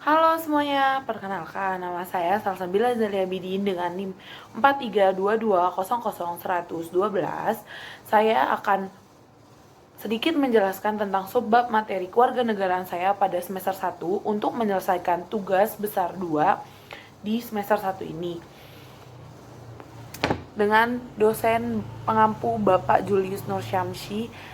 Halo semuanya, perkenalkan nama saya Salsabila Zalia Bidin dengan NIM 4322001112. Saya akan sedikit menjelaskan tentang subbab materi kewarganegaraan saya pada semester 1 untuk menyelesaikan tugas besar 2 di semester 1 ini dengan dosen pengampu Bapak Julius Nursyamsi.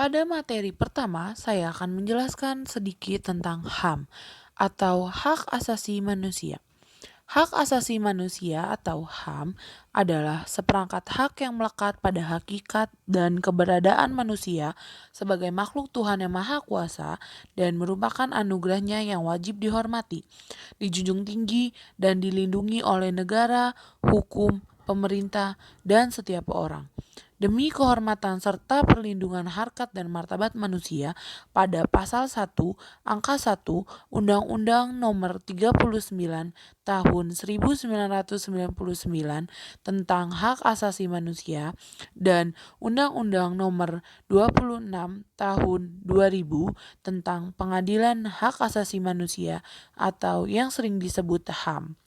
Pada materi pertama, saya akan menjelaskan sedikit tentang HAM atau Hak Asasi Manusia. Hak asasi manusia atau HAM adalah seperangkat hak yang melekat pada hakikat dan keberadaan manusia sebagai makhluk Tuhan yang Maha Kuasa dan merupakan anugerahnya yang wajib dihormati, dijunjung tinggi, dan dilindungi oleh negara, hukum, pemerintah, dan setiap orang. Demi kehormatan serta perlindungan harkat dan martabat manusia pada pasal 1 angka 1 Undang-Undang Nomor 39 Tahun 1999 tentang Hak Asasi Manusia dan Undang-Undang Nomor 26 Tahun 2000 tentang Pengadilan Hak Asasi Manusia atau yang sering disebut HAM.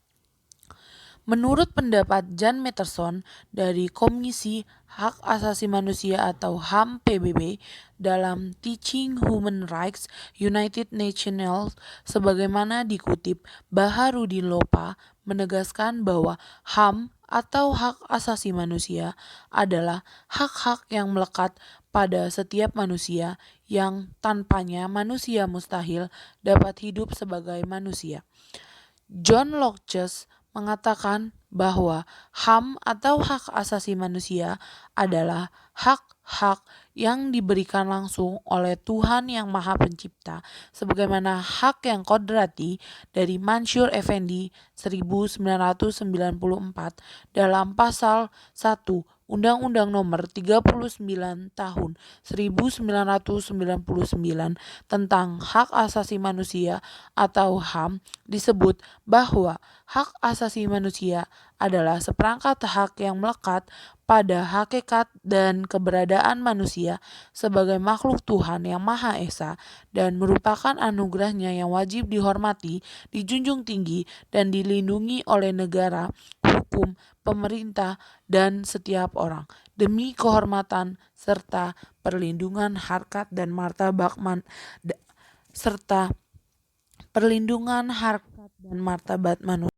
Menurut pendapat Jan Matterson dari Komisi Hak Asasi Manusia atau HAM PBB dalam Teaching Human Rights United Nations sebagaimana dikutip, Baharudin Lopa menegaskan bahwa HAM atau hak asasi manusia adalah hak-hak yang melekat pada setiap manusia yang tanpanya manusia mustahil dapat hidup sebagai manusia. John Locke mengatakan bahwa HAM atau hak asasi manusia adalah hak-hak yang diberikan langsung oleh Tuhan yang Maha Pencipta sebagaimana hak yang kodrati dari Mansur Effendi 1994 dalam pasal 1 Undang-Undang Nomor 39 Tahun 1999 tentang Hak Asasi Manusia atau HAM disebut bahwa hak asasi manusia adalah seperangkat hak yang melekat pada hakikat dan keberadaan manusia sebagai makhluk Tuhan yang Maha Esa dan merupakan anugerahnya yang wajib dihormati, dijunjung tinggi, dan dilindungi oleh negara, hukum, pemerintah, dan setiap orang demi kehormatan serta perlindungan harkat dan martabat manusia.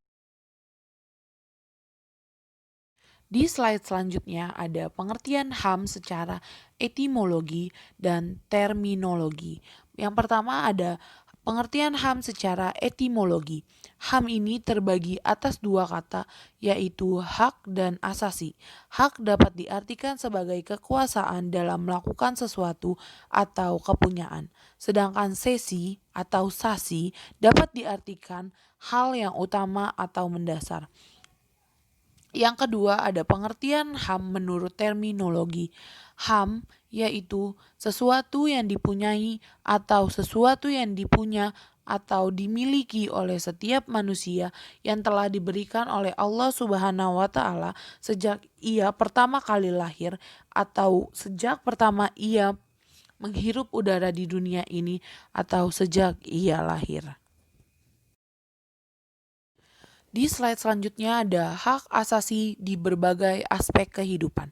Di slide selanjutnya ada pengertian HAM secara etimologi dan terminologi. Yang pertama ada pengertian HAM secara etimologi. HAM ini terbagi atas dua kata, yaitu hak dan asasi. Hak dapat diartikan sebagai kekuasaan dalam melakukan sesuatu atau kepunyaan. Sedangkan sesi atau sasi dapat diartikan hal yang utama atau mendasar. Yang kedua ada pengertian HAM menurut terminologi. HAM yaitu sesuatu yang dipunyai atau sesuatu yang dipunya atau dimiliki oleh setiap manusia yang telah diberikan oleh Allah Subhanahu wa taala sejak ia pertama kali lahir atau sejak pertama ia menghirup udara di dunia ini atau sejak ia lahir. Di slide selanjutnya ada hak asasi di berbagai aspek kehidupan.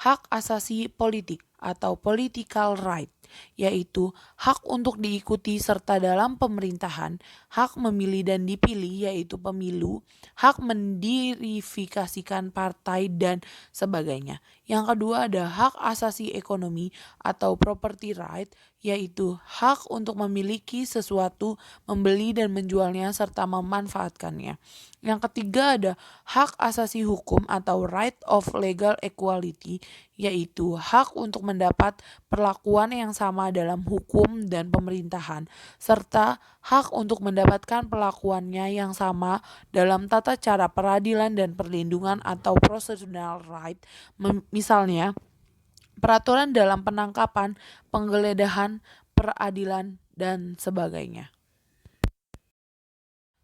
Hak asasi politik atau political right, yaitu hak untuk diikuti serta dalam pemerintahan, hak memilih dan dipilih yaitu pemilu, hak mendirifikasikan partai dan sebagainya. Yang kedua ada hak asasi ekonomi atau property right, yaitu hak untuk memiliki sesuatu, membeli dan menjualnya serta memanfaatkannya. Yang ketiga ada hak asasi hukum atau right of legal equality, yaitu hak untuk mendapat perlakuan yang sama dalam hukum dan pemerintahan, serta hak untuk mendapatkan perlakuannya yang sama dalam tata cara peradilan dan perlindungan atau procedural right, misalnya peraturan dalam penangkapan, penggeledahan, peradilan, dan sebagainya.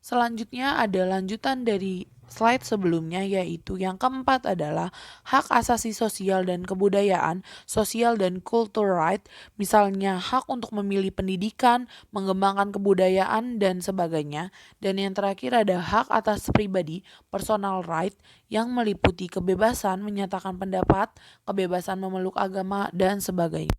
Selanjutnya ada lanjutan dari slide sebelumnya, yaitu yang keempat adalah hak asasi sosial dan kebudayaan, social dan cultural right, misalnya hak untuk memilih pendidikan, mengembangkan kebudayaan, dan sebagainya. Dan yang terakhir ada hak atas pribadi, personal right, yang meliputi kebebasan menyatakan pendapat, kebebasan memeluk agama, dan sebagainya.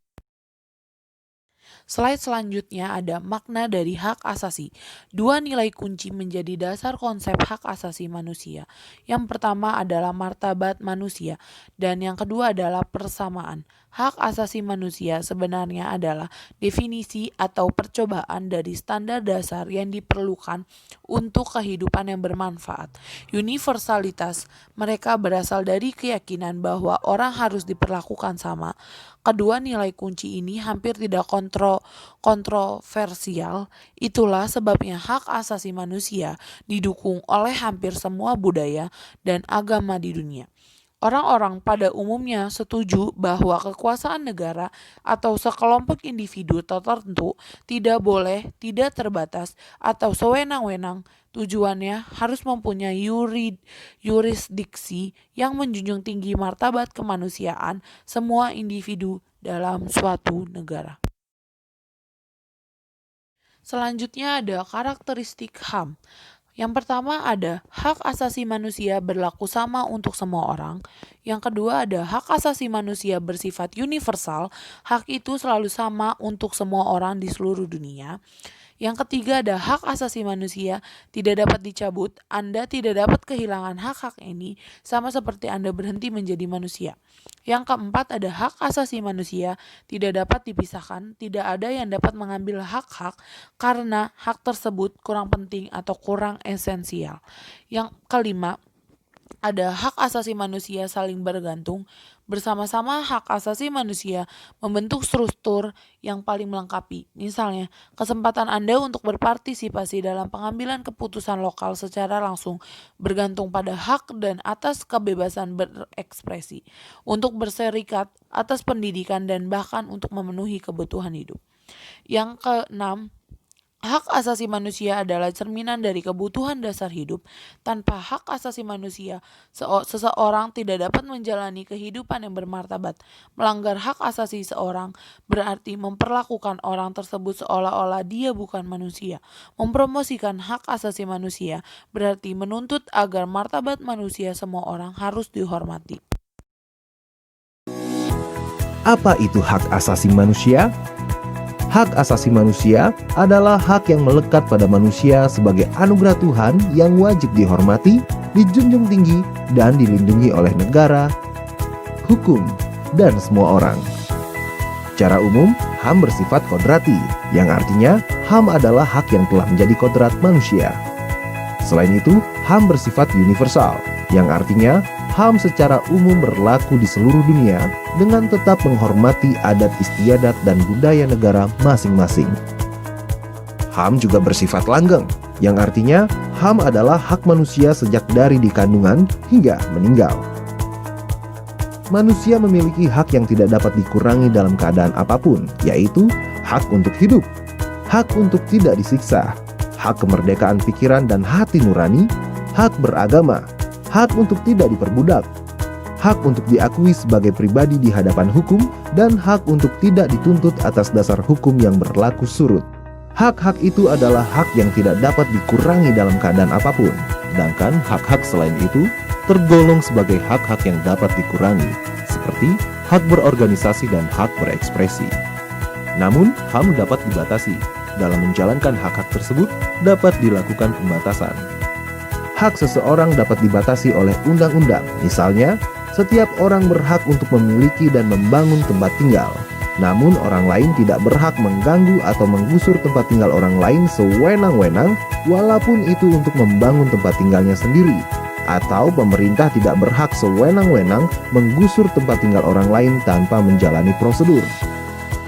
Slide selanjutnya ada makna dari hak asasi. Dua nilai kunci menjadi dasar konsep hak asasi manusia. Yang pertama adalah martabat manusia, dan yang kedua adalah persamaan. Hak asasi manusia sebenarnya adalah definisi atau percobaan dari standar dasar yang diperlukan untuk kehidupan yang bermanfaat. Universalitas mereka berasal dari keyakinan bahwa orang harus diperlakukan sama. Kedua nilai kunci ini hampir tidak kontroversial, itulah sebabnya hak asasi manusia didukung oleh hampir semua budaya dan agama di dunia. Orang-orang pada umumnya setuju bahwa kekuasaan negara atau sekelompok individu tertentu tidak boleh, tidak terbatas, atau sewenang-wenang. Tujuannya harus mempunyai yurisdiksi yang menjunjung tinggi martabat kemanusiaan semua individu dalam suatu negara. Selanjutnya ada karakteristik HAM. Yang pertama ada hak asasi manusia berlaku sama untuk semua orang. Yang kedua ada hak asasi manusia bersifat universal, hak itu selalu sama untuk semua orang di seluruh dunia. Yang ketiga ada hak asasi manusia tidak dapat dicabut, Anda tidak dapat kehilangan hak-hak ini sama seperti Anda berhenti menjadi manusia. Yang keempat ada hak asasi manusia tidak dapat dipisahkan, tidak ada yang dapat mengambil hak-hak karena hak tersebut kurang penting atau kurang esensial. Yang kelima ada hak asasi manusia saling bergantung. Bersama-sama hak asasi manusia membentuk struktur yang paling melengkapi. Misalnya, kesempatan Anda untuk berpartisipasi dalam pengambilan keputusan lokal secara langsung bergantung pada hak dan atas kebebasan berekspresi, untuk berserikat, atas pendidikan, dan bahkan untuk memenuhi kebutuhan hidup. Yang keenam, hak asasi manusia adalah cerminan dari kebutuhan dasar hidup. Tanpa hak asasi manusia, seseorang tidak dapat menjalani kehidupan yang bermartabat. Melanggar hak asasi seorang berarti memperlakukan orang tersebut seolah-olah dia bukan manusia. Mempromosikan hak asasi manusia berarti menuntut agar martabat manusia semua orang harus dihormati. Apa itu hak asasi manusia? Hak asasi manusia adalah hak yang melekat pada manusia sebagai anugerah Tuhan yang wajib dihormati, dijunjung tinggi, dan dilindungi oleh negara, hukum, dan semua orang. Secara umum, HAM bersifat kodrati, yang artinya HAM adalah hak yang telah menjadi kodrat manusia. Selain itu, HAM bersifat universal, yang artinya HAM secara umum berlaku di seluruh dunia dengan tetap menghormati adat istiadat dan budaya negara masing-masing. HAM juga bersifat langgeng, yang artinya HAM adalah hak manusia sejak dari dikandungan hingga meninggal. Manusia memiliki hak yang tidak dapat dikurangi dalam keadaan apapun, yaitu hak untuk hidup, hak untuk tidak disiksa, hak kemerdekaan pikiran dan hati nurani, hak beragama, hak untuk tidak diperbudak, hak untuk diakui sebagai pribadi di hadapan hukum, dan hak untuk tidak dituntut atas dasar hukum yang berlaku surut. Hak-hak itu adalah hak yang tidak dapat dikurangi dalam keadaan apapun, sedangkan hak-hak selain itu tergolong sebagai hak-hak yang dapat dikurangi, seperti hak berorganisasi dan hak berekspresi. Namun, HAM dapat dibatasi. Dalam menjalankan hak-hak tersebut, dapat dilakukan pembatasan. Hak seseorang dapat dibatasi oleh undang-undang. Misalnya, setiap orang berhak untuk memiliki dan membangun tempat tinggal. Namun orang lain tidak berhak mengganggu atau menggusur tempat tinggal orang lain sewenang-wenang, walaupun itu untuk membangun tempat tinggalnya sendiri. Atau pemerintah tidak berhak sewenang-wenang menggusur tempat tinggal orang lain tanpa menjalani prosedur.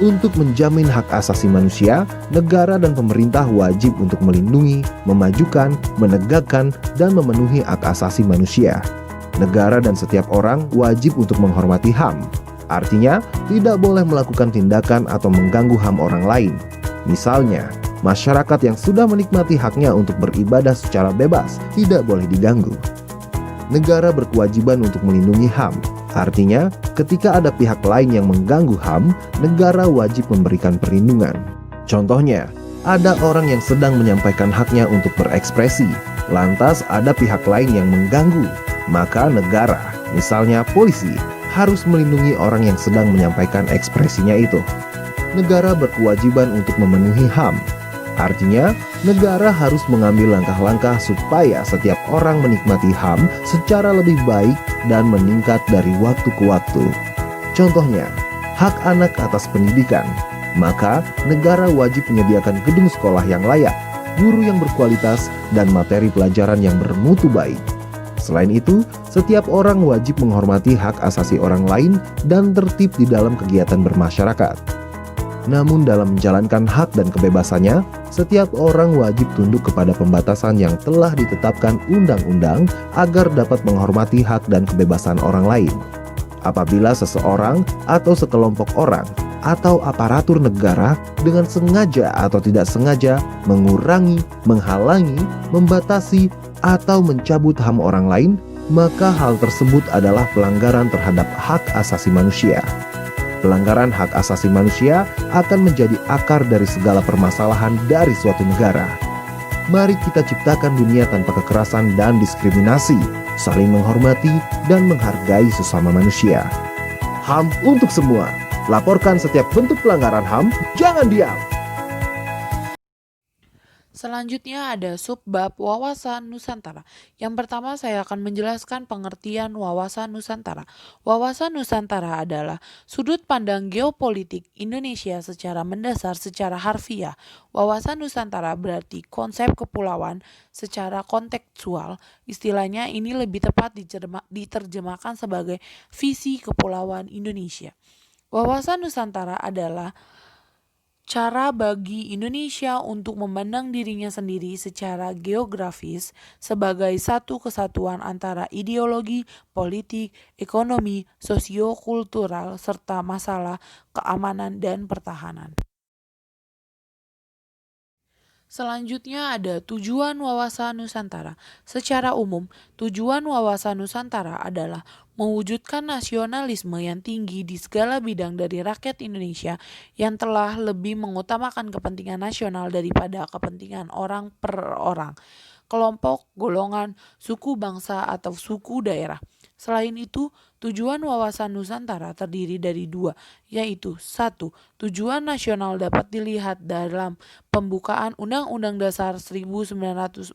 Untuk menjamin hak asasi manusia, negara dan pemerintah wajib untuk melindungi, memajukan, menegakkan, dan memenuhi hak asasi manusia. Negara dan setiap orang wajib untuk menghormati HAM. Artinya, tidak boleh melakukan tindakan atau mengganggu HAM orang lain. Misalnya, masyarakat yang sudah menikmati haknya untuk beribadah secara bebas tidak boleh diganggu. negara berkewajiban untuk melindungi HAM. Artinya, ketika ada pihak lain yang mengganggu HAM, negara wajib memberikan perlindungan. Contohnya, ada orang yang sedang menyampaikan haknya untuk berekspresi, lantas ada pihak lain yang mengganggu, maka negara, misalnya polisi, harus melindungi orang yang sedang menyampaikan ekspresinya itu. Negara berkewajiban untuk memenuhi HAM. Artinya, negara harus mengambil langkah-langkah supaya setiap orang menikmati HAM secara lebih baik dan meningkat dari waktu ke waktu. Contohnya, hak anak atas pendidikan. Maka, negara wajib menyediakan gedung sekolah yang layak, guru yang berkualitas, dan materi pelajaran yang bermutu baik. Selain itu, setiap orang wajib menghormati hak asasi orang lain dan tertib di dalam kegiatan bermasyarakat. Namun dalam menjalankan hak dan kebebasannya, setiap orang wajib tunduk kepada pembatasan yang telah ditetapkan undang-undang agar dapat menghormati hak dan kebebasan orang lain. Apabila seseorang atau sekelompok orang atau aparatur negara dengan sengaja atau tidak sengaja mengurangi, menghalangi, membatasi, atau mencabut HAM orang lain, maka hal tersebut adalah pelanggaran terhadap hak asasi manusia. Pelanggaran hak asasi manusia akan menjadi akar dari segala permasalahan dari suatu negara. Mari kita ciptakan dunia tanpa kekerasan dan diskriminasi, saling menghormati dan menghargai sesama manusia. HAM untuk semua. Laporkan setiap bentuk pelanggaran HAM, jangan diam. Selanjutnya ada subbab wawasan Nusantara. Yang pertama saya akan menjelaskan pengertian wawasan Nusantara. Wawasan Nusantara adalah sudut pandang geopolitik Indonesia secara mendasar secara harfiah. Wawasan Nusantara berarti konsep kepulauan secara kontekstual. Istilahnya ini lebih tepat diterjemahkan sebagai visi kepulauan Indonesia. Wawasan Nusantara adalah cara bagi Indonesia untuk memandang dirinya sendiri secara geografis sebagai satu kesatuan antara ideologi, politik, ekonomi, sosiokultural, serta masalah keamanan dan pertahanan. Selanjutnya ada tujuan wawasan Nusantara. Secara umum, tujuan wawasan Nusantara adalah mewujudkan nasionalisme yang tinggi di segala bidang dari rakyat Indonesia yang telah lebih mengutamakan kepentingan nasional daripada kepentingan orang per orang, kelompok, golongan, suku bangsa, atau suku daerah. Selain itu, tujuan wawasan Nusantara terdiri dari dua, yaitu satu, tujuan nasional dapat dilihat dalam pembukaan Undang-Undang Dasar 1945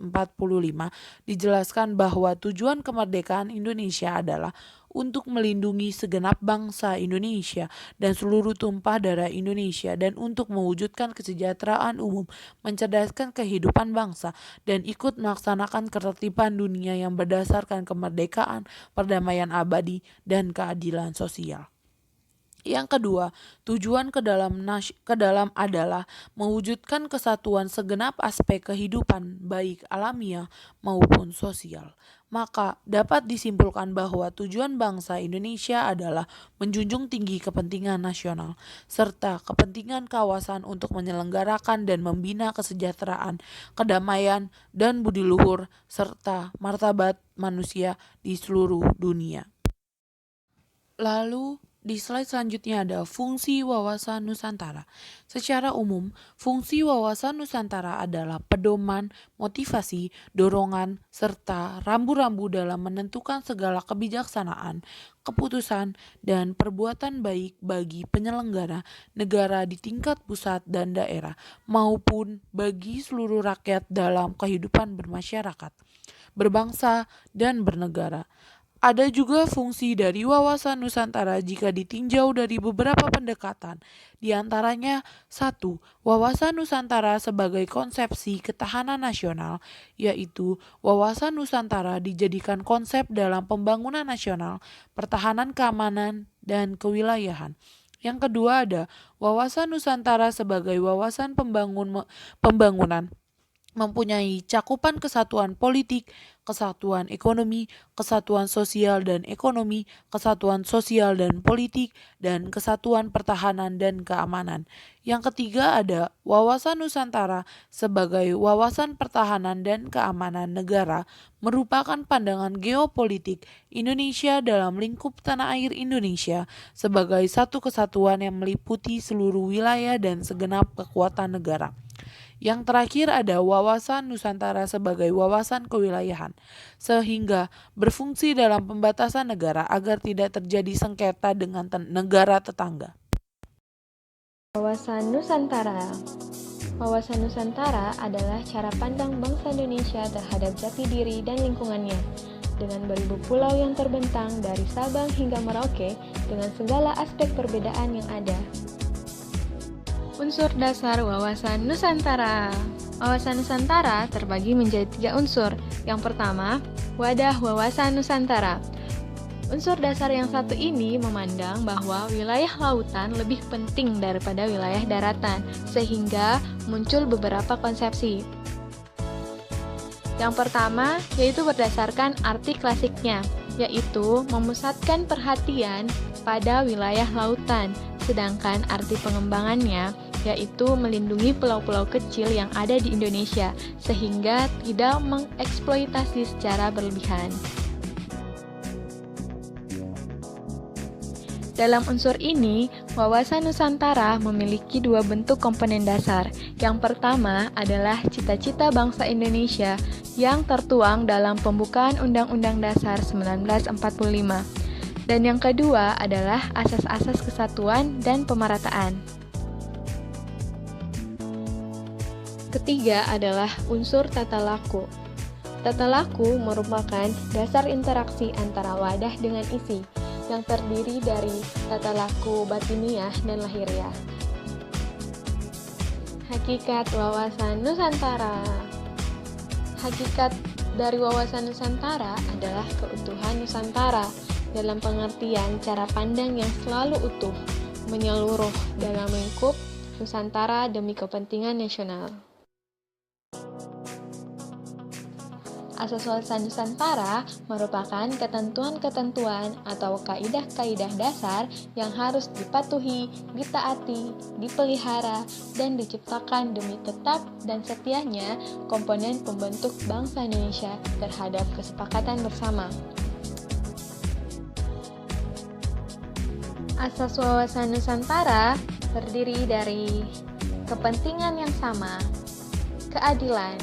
dijelaskan bahwa tujuan kemerdekaan Indonesia adalah untuk melindungi segenap bangsa Indonesia dan seluruh tumpah darah Indonesia dan untuk mewujudkan kesejahteraan umum, mencerdaskan kehidupan bangsa, dan ikut melaksanakan ketertiban dunia yang berdasarkan kemerdekaan, perdamaian abadi, dan keadilan sosial. Yang kedua, tujuan ke dalam adalah mewujudkan kesatuan segenap aspek kehidupan baik alamiah maupun sosial. Maka dapat disimpulkan bahwa tujuan bangsa Indonesia adalah menjunjung tinggi kepentingan nasional serta kepentingan kawasan untuk menyelenggarakan dan membina kesejahteraan, kedamaian, dan budi luhur serta martabat manusia di seluruh dunia. Lalu di slide selanjutnya ada fungsi wawasan Nusantara. Secara umum, fungsi wawasan Nusantara adalah pedoman, motivasi, dorongan, serta rambu-rambu dalam menentukan segala kebijaksanaan, keputusan, dan perbuatan baik bagi penyelenggara negara di tingkat pusat dan daerah, maupun bagi seluruh rakyat dalam kehidupan bermasyarakat, berbangsa, dan bernegara. Ada juga fungsi dari wawasan Nusantara jika ditinjau dari beberapa pendekatan, di antaranya 1. Wawasan Nusantara sebagai konsepsi ketahanan nasional, yaitu wawasan Nusantara dijadikan konsep dalam pembangunan nasional, pertahanan keamanan, dan kewilayahan. Yang kedua ada wawasan Nusantara sebagai wawasan pembangunan mempunyai cakupan kesatuan politik, kesatuan ekonomi, kesatuan sosial dan ekonomi, kesatuan sosial dan politik, dan kesatuan pertahanan dan keamanan. Yang ketiga ada wawasan Nusantara sebagai wawasan pertahanan dan keamanan negara, merupakan pandangan geopolitik Indonesia dalam lingkup tanah air Indonesia sebagai satu kesatuan yang meliputi seluruh wilayah dan segenap kekuatan negara. Yang terakhir ada wawasan Nusantara sebagai wawasan kewilayahan, sehingga berfungsi dalam pembatasan negara agar tidak terjadi sengketa dengan negara tetangga. Wawasan Nusantara. Wawasan Nusantara adalah cara pandang bangsa Indonesia terhadap jati diri dan lingkungannya, dengan beribu pulau yang terbentang dari Sabang hingga Merauke dengan segala aspek perbedaan yang ada. Unsur dasar wawasan Nusantara. Wawasan Nusantara terbagi menjadi 3 unsur. Yang pertama, wadah wawasan Nusantara. Unsur dasar yang satu ini memandang bahwa wilayah lautan lebih penting daripada wilayah daratan, sehingga muncul beberapa konsepsi. Yang pertama, yaitu berdasarkan arti klasiknya, yaitu memusatkan perhatian pada wilayah lautan, sedangkan arti pengembangannya yaitu melindungi pulau-pulau kecil yang ada di Indonesia, sehingga tidak mengeksploitasi secara berlebihan. Dalam unsur ini, wawasan Nusantara memiliki 2 bentuk komponen dasar. Yang pertama adalah cita-cita bangsa Indonesia yang tertuang dalam pembukaan Undang-Undang Dasar 1945. Dan yang kedua adalah asas-asas kesatuan dan pemerataan. Ketiga adalah unsur tata laku. Tata laku merupakan dasar interaksi antara wadah dengan isi, yang terdiri dari tata laku batiniah dan lahiriah. Hakikat wawasan Nusantara. Hakikat dari wawasan Nusantara adalah keutuhan Nusantara dalam pengertian cara pandang yang selalu utuh, menyeluruh dalam lingkup Nusantara demi kepentingan nasional. Asas wawasan Nusantara merupakan ketentuan-ketentuan atau kaidah-kaidah dasar yang harus dipatuhi, ditaati, dipelihara, dan diciptakan demi tetap dan setianya komponen pembentuk bangsa Indonesia terhadap kesepakatan bersama. Asas wawasan Nusantara terdiri dari kepentingan yang sama, keadilan,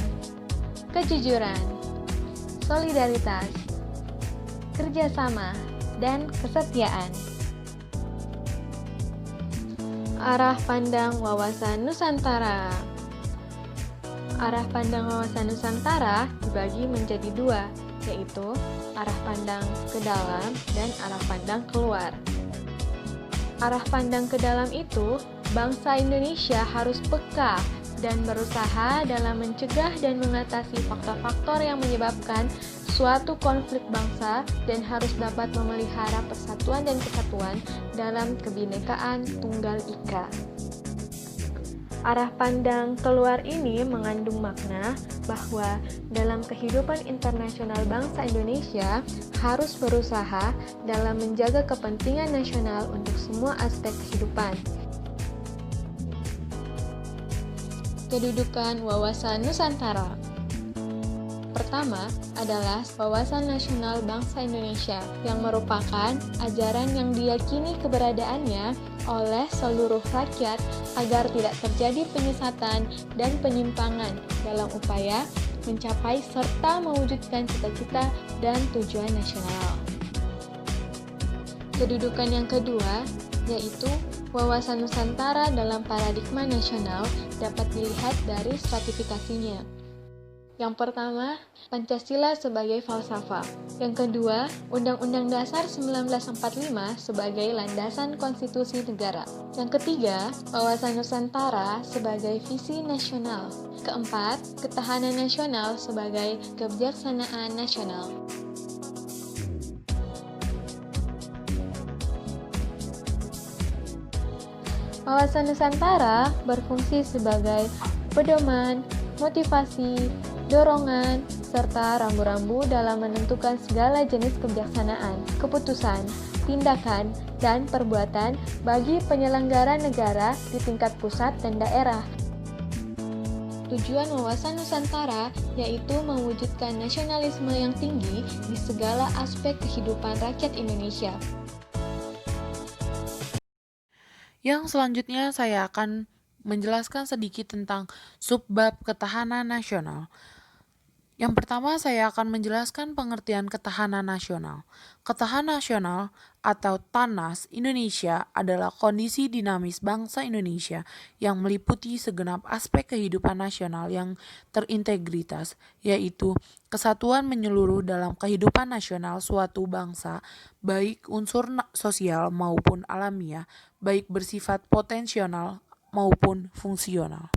kejujuran, solidaritas, kerjasama, dan kesetiaan. Arah pandang wawasan Nusantara. Arah pandang wawasan Nusantara dibagi menjadi 2, yaitu arah pandang ke dalam dan arah pandang keluar. Arah pandang ke dalam itu, bangsa Indonesia harus peka dan berusaha dalam mencegah dan mengatasi faktor-faktor yang menyebabkan suatu konflik bangsa dan harus dapat memelihara persatuan dan kesatuan dalam kebinekaan Tunggal Ika. Arah pandang keluar ini mengandung makna bahwa dalam kehidupan internasional bangsa Indonesia harus berusaha dalam menjaga kepentingan nasional untuk semua aspek kehidupan. Kedudukan wawasan Nusantara. Pertama adalah wawasan nasional bangsa Indonesia yang merupakan ajaran yang diyakini keberadaannya oleh seluruh rakyat agar tidak terjadi penyesatan dan penyimpangan dalam upaya mencapai serta mewujudkan cita-cita dan tujuan nasional. Kedudukan yang kedua yaitu wawasan Nusantara dalam paradigma nasional dapat dilihat dari stratifikasinya. Yang pertama, Pancasila sebagai falsafah. Yang kedua, Undang-Undang Dasar 1945 sebagai landasan konstitusi negara. Yang ketiga, wawasan Nusantara sebagai visi nasional. Keempat, ketahanan nasional sebagai kebijaksanaan nasional. Wawasan Nusantara berfungsi sebagai pedoman, motivasi, dorongan, serta rambu-rambu dalam menentukan segala jenis kebijaksanaan, keputusan, tindakan, dan perbuatan bagi penyelenggara negara di tingkat pusat dan daerah. Tujuan wawasan Nusantara yaitu mewujudkan nasionalisme yang tinggi di segala aspek kehidupan rakyat Indonesia. Yang selanjutnya saya akan menjelaskan sedikit tentang subbab ketahanan nasional. Yang pertama saya akan menjelaskan pengertian ketahanan nasional. Ketahanan nasional atau TANAS Indonesia adalah kondisi dinamis bangsa Indonesia yang meliputi segenap aspek kehidupan nasional yang terintegritas, yaitu kesatuan menyeluruh dalam kehidupan nasional suatu bangsa, baik unsur sosial maupun alamiah, baik bersifat potensial maupun fungsional.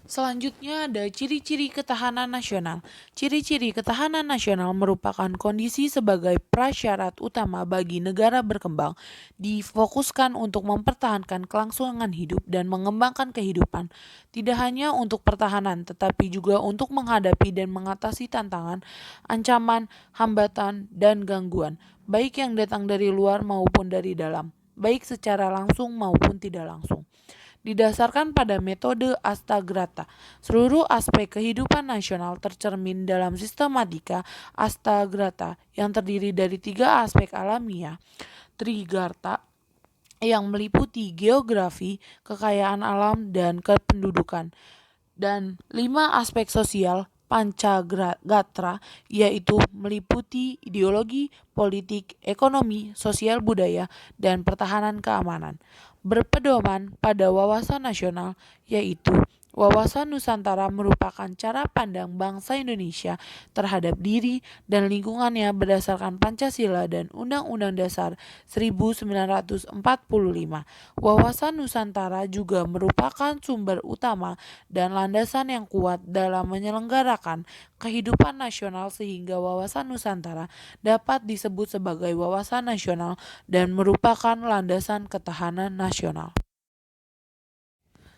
Selanjutnya ada ciri-ciri ketahanan nasional. Ciri-ciri ketahanan nasional merupakan kondisi sebagai prasyarat utama bagi negara berkembang, difokuskan untuk mempertahankan kelangsungan hidup dan mengembangkan kehidupan, tidak hanya untuk pertahanan tetapi juga untuk menghadapi dan mengatasi tantangan, ancaman, hambatan, dan gangguan, baik yang datang dari luar maupun dari dalam, baik secara langsung maupun tidak langsung. Didasarkan pada metode Astagrata, seluruh aspek kehidupan nasional tercermin dalam sistematika Astagrata yang terdiri dari 3 aspek alamiah, Trigarta, yang meliputi geografi, kekayaan alam, dan kependudukan, dan 5 aspek sosial, Pancagatra, yaitu meliputi ideologi, politik, ekonomi, sosial budaya, dan pertahanan keamanan. Berpedoman pada wawasan nasional, yaitu wawasan Nusantara merupakan cara pandang bangsa Indonesia terhadap diri dan lingkungannya berdasarkan Pancasila dan Undang-Undang Dasar 1945. Wawasan Nusantara juga merupakan sumber utama dan landasan yang kuat dalam menyelenggarakan kehidupan nasional sehingga wawasan Nusantara dapat disebut sebagai wawasan nasional dan merupakan landasan ketahanan nasional.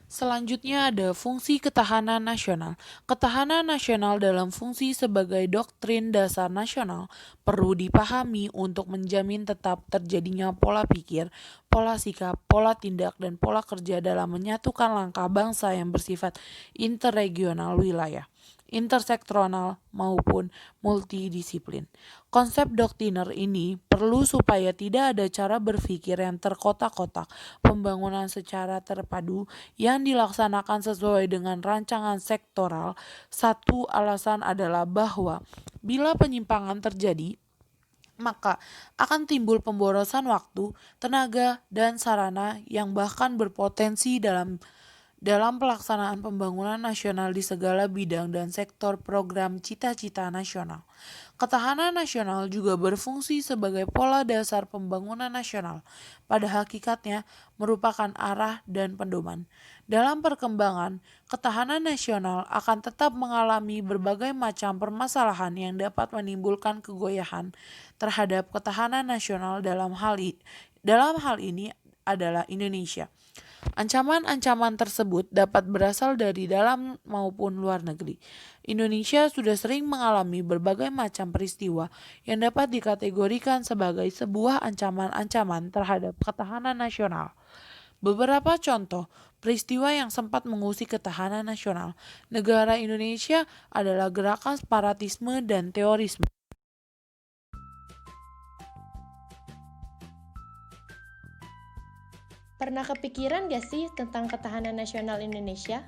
Selanjutnya ada fungsi ketahanan nasional. Ketahanan nasional dalam fungsi sebagai doktrin dasar nasional perlu dipahami untuk menjamin tetap terjadinya pola pikir, pola sikap, pola tindak, dan pola kerja dalam menyatukan langkah bangsa yang bersifat interregional wilayah, intersektoral maupun multidisiplin. Konsep doktriner ini perlu supaya tidak ada cara berpikir yang terkotak-kotak, pembangunan secara terpadu yang dilaksanakan sesuai dengan rancangan sektoral. Satu alasan adalah bahwa bila penyimpangan terjadi, maka akan timbul pemborosan waktu, tenaga, dan sarana yang bahkan berpotensi dalam pelaksanaan pembangunan nasional di segala bidang dan sektor program cita-cita nasional. Ketahanan nasional juga berfungsi sebagai pola dasar pembangunan nasional. Pada hakikatnya merupakan arah dan pedoman. Dalam perkembangan, ketahanan nasional akan tetap mengalami berbagai macam permasalahan yang dapat menimbulkan kegoyahan terhadap ketahanan nasional dalam hal ini adalah Indonesia. Ancaman-ancaman tersebut dapat berasal dari dalam maupun luar negeri. Indonesia sudah sering mengalami berbagai macam peristiwa yang dapat dikategorikan sebagai sebuah ancaman-ancaman terhadap ketahanan nasional. Beberapa contoh peristiwa yang sempat mengusik ketahanan nasional negara Indonesia adalah gerakan separatisme dan terorisme. Pernah kepikiran gak sih tentang ketahanan nasional Indonesia?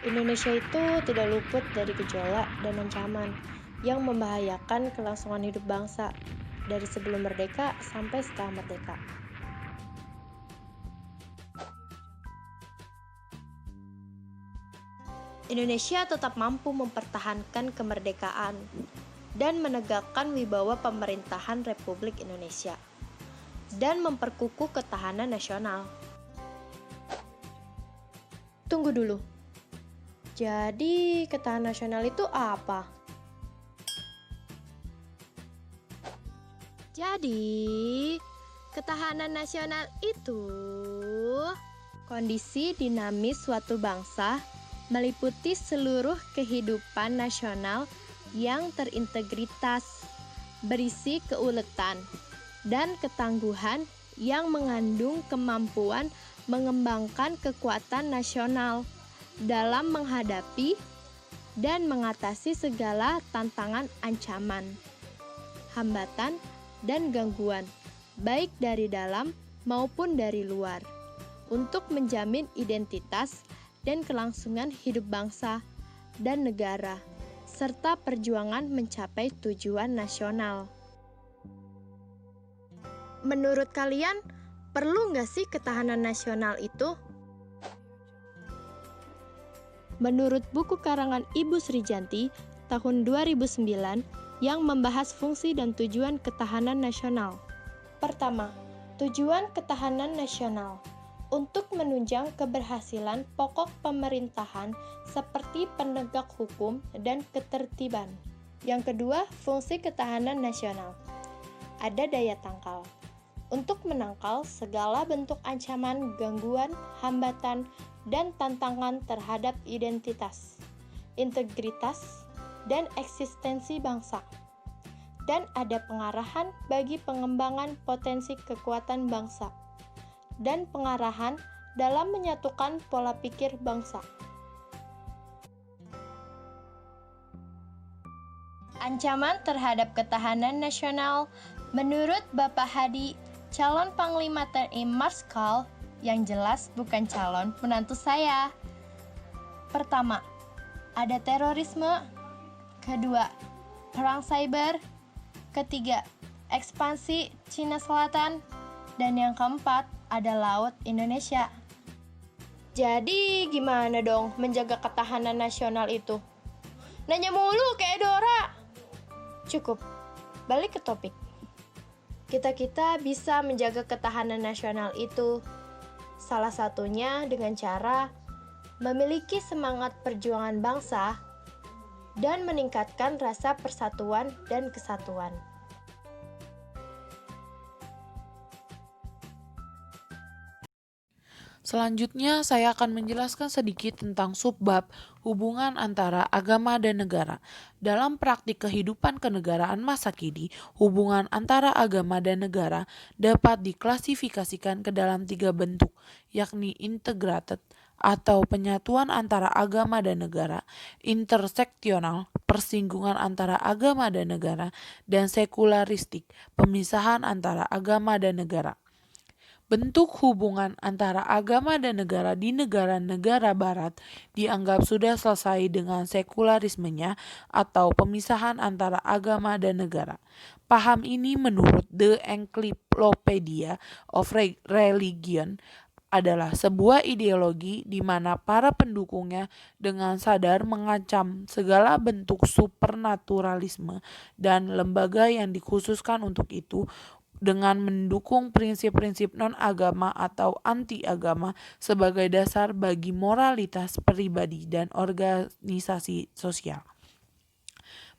Indonesia itu tidak luput dari gejolak dan ancaman yang membahayakan kelangsungan hidup bangsa dari sebelum merdeka sampai setelah merdeka. Indonesia tetap mampu mempertahankan kemerdekaan dan menegakkan wibawa pemerintahan Republik Indonesia dan memperkukuh ketahanan nasional. Tunggu dulu. Jadi, ketahanan nasional itu apa? Ketahanan nasional itu kondisi dinamis suatu bangsa meliputi seluruh kehidupan nasional yang terintegritas, berisi keuletan dan ketangguhan yang mengandung kemampuan mengembangkan kekuatan nasional dalam menghadapi dan mengatasi segala tantangan ancaman, hambatan, dan gangguan, baik dari dalam maupun dari luar, untuk menjamin identitas dan kelangsungan hidup bangsa dan negara, serta perjuangan mencapai tujuan nasional. Menurut kalian, perlu nggak sih ketahanan nasional itu? Menurut buku karangan Ibu Srijanti tahun 2009 yang membahas fungsi dan tujuan ketahanan nasional. Pertama, tujuan ketahanan nasional untuk menunjang keberhasilan pokok pemerintahan seperti penegak hukum dan ketertiban. Yang kedua, fungsi ketahanan nasional. Ada daya tangkal untuk menangkal segala bentuk ancaman, gangguan, hambatan, dan tantangan terhadap identitas, integritas, dan eksistensi bangsa. Dan ada pengarahan bagi pengembangan potensi kekuatan bangsa, dan pengarahan dalam menyatukan pola pikir bangsa. Ancaman terhadap ketahanan nasional menurut Bapak Hadi, calon Panglima TNI Marskal, yang jelas bukan calon menantu saya. Pertama, ada terorisme. Kedua, perang cyber. Ketiga, ekspansi Cina Selatan. Dan yang keempat, ada Laut Indonesia. Jadi gimana dong menjaga ketahanan nasional itu? Nanya mulu kayak Dora. Cukup, balik ke topik. Kita bisa menjaga ketahanan nasional itu. Salah satunya dengan cara memiliki semangat perjuangan bangsa dan meningkatkan rasa persatuan dan kesatuan. Selanjutnya, saya akan menjelaskan sedikit tentang subbab hubungan antara agama dan negara. Dalam praktik kehidupan kenegaraan masa kini, hubungan antara agama dan negara dapat diklasifikasikan ke dalam 3 bentuk, yakni integrated atau penyatuan antara agama dan negara, interseksional, persinggungan antara agama dan negara, dan sekularistik, pemisahan antara agama dan negara. Bentuk hubungan antara agama dan negara di negara-negara barat dianggap sudah selesai dengan sekularismenya atau pemisahan antara agama dan negara. Paham ini menurut The Encyclopedia of Religion adalah sebuah ideologi di mana para pendukungnya dengan sadar mengancam segala bentuk supernaturalisme dan lembaga yang dikhususkan untuk itu dengan mendukung prinsip-prinsip non-agama atau anti-agama sebagai dasar bagi moralitas pribadi dan organisasi sosial.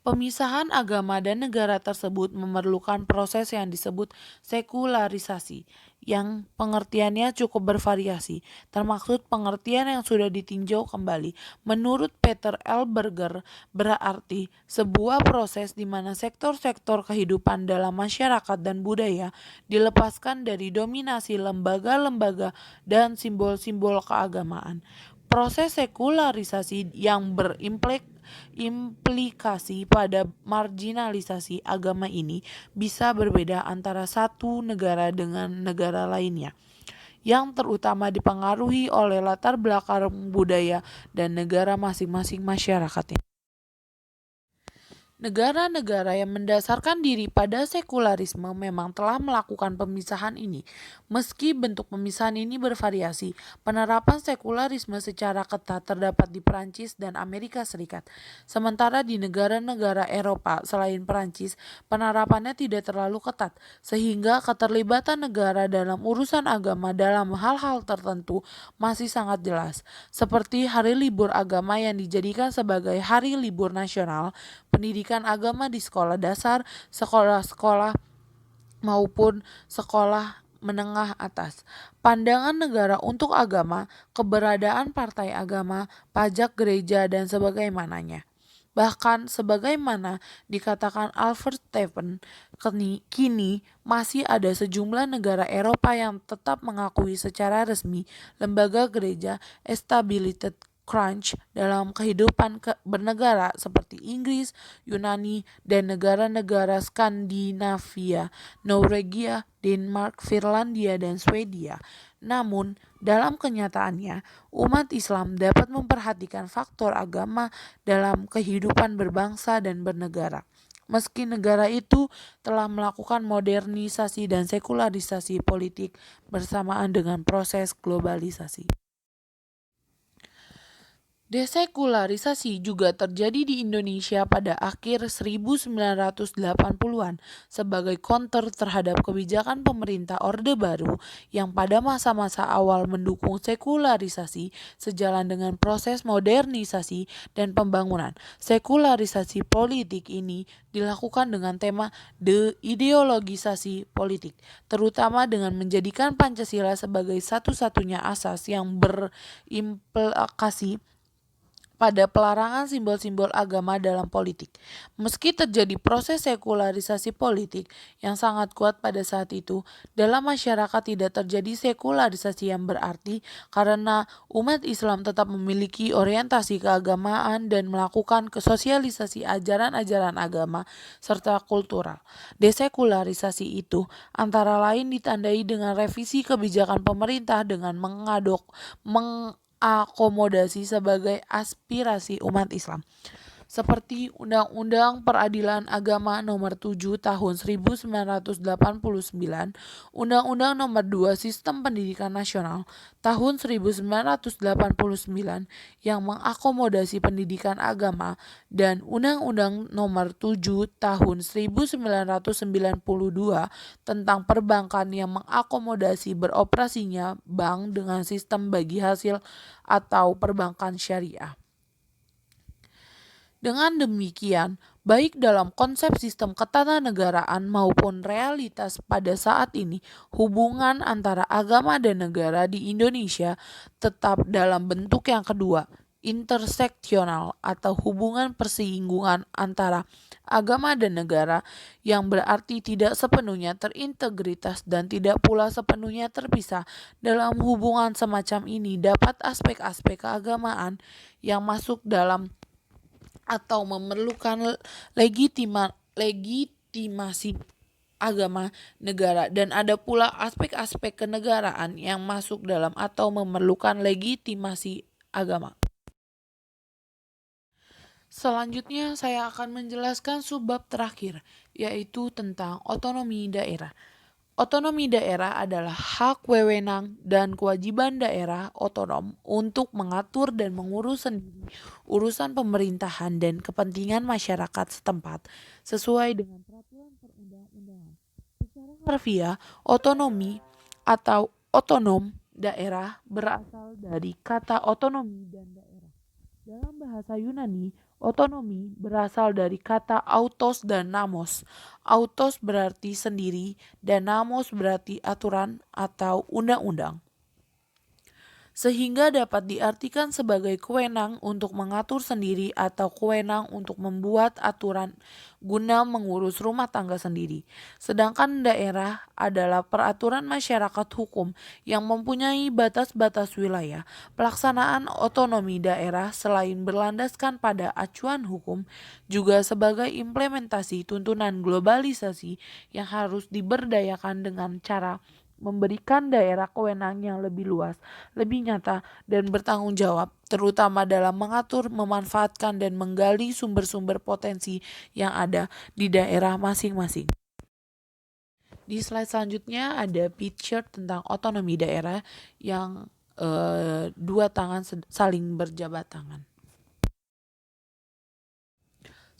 Pemisahan agama dan negara tersebut memerlukan proses yang disebut sekularisasi, yang pengertiannya cukup bervariasi, termasuk pengertian yang sudah ditinjau kembali. Menurut Peter L. Berger, berarti sebuah proses di mana sektor-sektor kehidupan dalam masyarakat dan budaya dilepaskan dari dominasi lembaga-lembaga dan simbol-simbol keagamaan. Proses sekularisasi yang berimplikasi pada marginalisasi agama ini bisa berbeda antara satu negara dengan negara lainnya, yang terutama dipengaruhi oleh latar belakang budaya dan negara masing-masing masyarakatnya. Negara-negara yang mendasarkan diri pada sekularisme memang telah melakukan pemisahan ini. Meski bentuk pemisahan ini bervariasi, penerapan sekularisme secara ketat terdapat di Perancis dan Amerika Serikat. Sementara di negara-negara Eropa selain Perancis, penerapannya tidak terlalu ketat, sehingga keterlibatan negara dalam urusan agama dalam hal-hal tertentu masih sangat jelas, seperti hari libur agama yang dijadikan sebagai hari libur nasional, pendidikan agama di sekolah dasar, sekolah-sekolah maupun sekolah menengah atas, pandangan negara untuk agama, keberadaan partai agama, pajak gereja, dan sebagaimananya. Bahkan sebagaimana dikatakan Albert Steffen, kini masih ada sejumlah negara Eropa yang tetap mengakui secara resmi lembaga gereja established crunch dalam kehidupan bernegara seperti Inggris, Yunani, dan negara-negara Skandinavia, Norwegia, Denmark, Finlandia, dan Swedia. Namun, dalam kenyataannya, umat Islam dapat memperhatikan faktor agama dalam kehidupan berbangsa dan bernegara. Meski negara itu telah melakukan modernisasi dan sekularisasi politik bersamaan dengan proses globalisasi. Desekularisasi juga terjadi di Indonesia pada akhir 1980-an sebagai counter terhadap kebijakan pemerintah Orde Baru yang pada masa-masa awal mendukung sekularisasi sejalan dengan proses modernisasi dan pembangunan. Sekularisasi politik ini dilakukan dengan tema de-ideologisasi politik, terutama dengan menjadikan Pancasila sebagai satu-satunya asas yang berimplikasi pada pelarangan simbol-simbol agama dalam politik. Meski terjadi proses sekularisasi politik yang sangat kuat pada saat itu, dalam masyarakat tidak terjadi sekularisasi yang berarti karena umat Islam tetap memiliki orientasi keagamaan dan melakukan kesosialisasi ajaran-ajaran agama serta kultural. Desekularisasi itu antara lain ditandai dengan revisi kebijakan pemerintah dengan mengakomodasi sebagai aspirasi umat Islam, seperti Undang-Undang Peradilan Agama Nomor 7 Tahun 1989, Undang-Undang Nomor 2 Sistem Pendidikan Nasional Tahun 1989 yang mengakomodasi pendidikan agama, dan Undang-Undang Nomor 7 Tahun 1992 tentang perbankan yang mengakomodasi beroperasinya bank dengan sistem bagi hasil atau perbankan syariah. Dengan demikian, baik dalam konsep sistem ketatanegaraan maupun realitas pada saat ini, hubungan antara agama dan negara di Indonesia tetap dalam bentuk yang kedua, interseksional atau hubungan persinggungan antara agama dan negara, yang berarti tidak sepenuhnya terintegritas dan tidak pula sepenuhnya terpisah. Dalam hubungan semacam ini dapat aspek-aspek keagamaan yang masuk dalam atau memerlukan legitimasi agama negara, dan ada pula aspek-aspek kenegaraan yang masuk dalam atau memerlukan legitimasi agama. Selanjutnya saya akan menjelaskan subbab terakhir, yaitu tentang otonomi daerah. Otonomi daerah adalah hak, wewenang, dan kewajiban daerah otonom untuk mengatur dan mengurus sendiri urusan pemerintahan dan kepentingan masyarakat setempat sesuai dengan peraturan perundang-undangan. Secara harfiah, otonomi atau otonom daerah berasal dari kata otonomi dan daerah. Dalam bahasa Yunani, otonomi berasal dari kata autos dan namos. Autos berarti sendiri dan namos berarti aturan atau undang-undang, sehingga dapat diartikan sebagai kewenang untuk mengatur sendiri atau kewenang untuk membuat aturan guna mengurus rumah tangga sendiri. Sedangkan daerah adalah peraturan masyarakat hukum yang mempunyai batas-batas wilayah. Pelaksanaan otonomi daerah selain berlandaskan pada acuan hukum, juga sebagai implementasi tuntunan globalisasi yang harus diberdayakan dengan cara memberikan daerah kewenangan yang lebih luas, lebih nyata, dan bertanggung jawab, terutama dalam mengatur, memanfaatkan, dan menggali sumber-sumber potensi yang ada di daerah masing-masing. Di slide selanjutnya ada picture tentang otonomi daerah yang dua tangan saling berjabat tangan.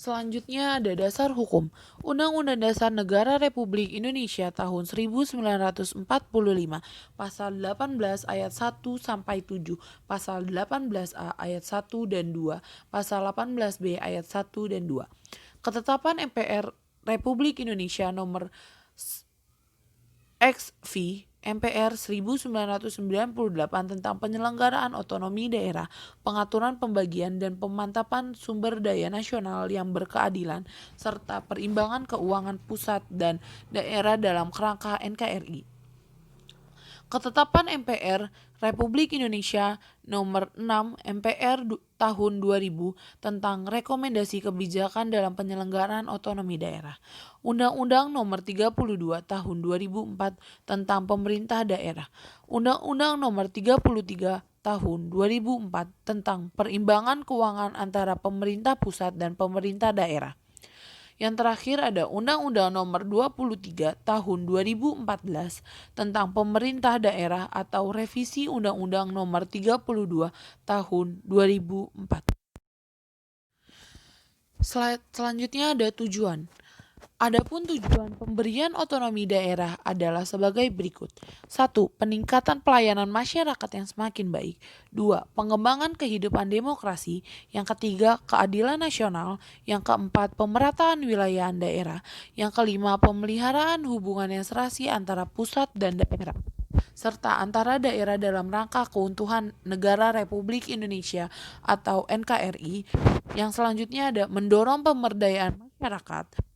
Selanjutnya ada dasar hukum. Undang-Undang Dasar Negara Republik Indonesia tahun 1945, pasal 18 ayat 1 sampai 7, pasal 18A ayat 1 dan 2, pasal 18B ayat 1 dan 2. Ketetapan MPR Republik Indonesia nomor XV MPR 1998 tentang penyelenggaraan otonomi daerah, pengaturan pembagian dan pemantapan sumber daya nasional yang berkeadilan, serta perimbangan keuangan pusat dan daerah dalam kerangka NKRI. Ketetapan MPR Republik Indonesia Nomor 6 MPR Tahun 2000 tentang rekomendasi kebijakan dalam penyelenggaraan otonomi daerah. Undang-Undang Nomor 32 Tahun 2004 tentang pemerintah daerah. Undang-Undang Nomor 33 Tahun 2004 tentang perimbangan keuangan antara pemerintah pusat dan pemerintah daerah. Yang terakhir ada Undang-Undang Nomor 23 Tahun 2014 tentang pemerintah daerah atau revisi Undang-Undang Nomor 32 Tahun 2004. Slide selanjutnya ada tujuan. Adapun tujuan pemberian otonomi daerah adalah sebagai berikut. 1. Peningkatan pelayanan masyarakat yang semakin baik. 2. Pengembangan kehidupan demokrasi. Yang ketiga, keadilan nasional. Yang keempat, pemerataan wilayah daerah. Yang kelima, pemeliharaan hubungan yang serasi antara pusat dan daerah, serta antara daerah dalam rangka keutuhan Negara Republik Indonesia atau NKRI. Yang selanjutnya ada mendorong pemberdayaan masyarakat.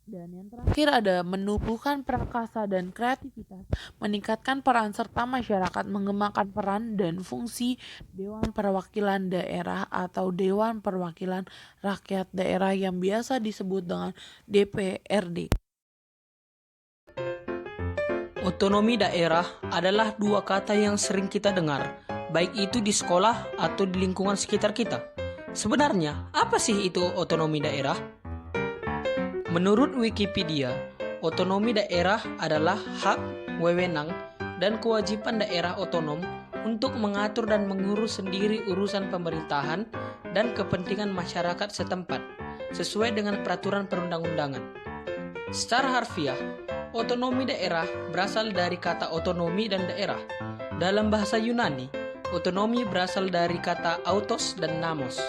Dan yang terakhir ada menumbuhkan prakasa dan kreativitas, meningkatkan peran serta masyarakat, mengembangkan peran dan fungsi Dewan Perwakilan Daerah atau Dewan Perwakilan Rakyat Daerah yang biasa disebut dengan DPRD. Otonomi daerah adalah dua kata yang sering kita dengar, baik itu di sekolah atau di lingkungan sekitar kita. Sebenarnya, apa sih itu otonomi daerah? Menurut Wikipedia, otonomi daerah adalah hak, wewenang, dan kewajiban daerah otonom untuk mengatur dan mengurus sendiri urusan pemerintahan dan kepentingan masyarakat setempat, sesuai dengan peraturan perundang-undangan. Secara harfiah, otonomi daerah berasal dari kata otonomi dan daerah. Dalam bahasa Yunani, otonomi berasal dari kata autos dan namos.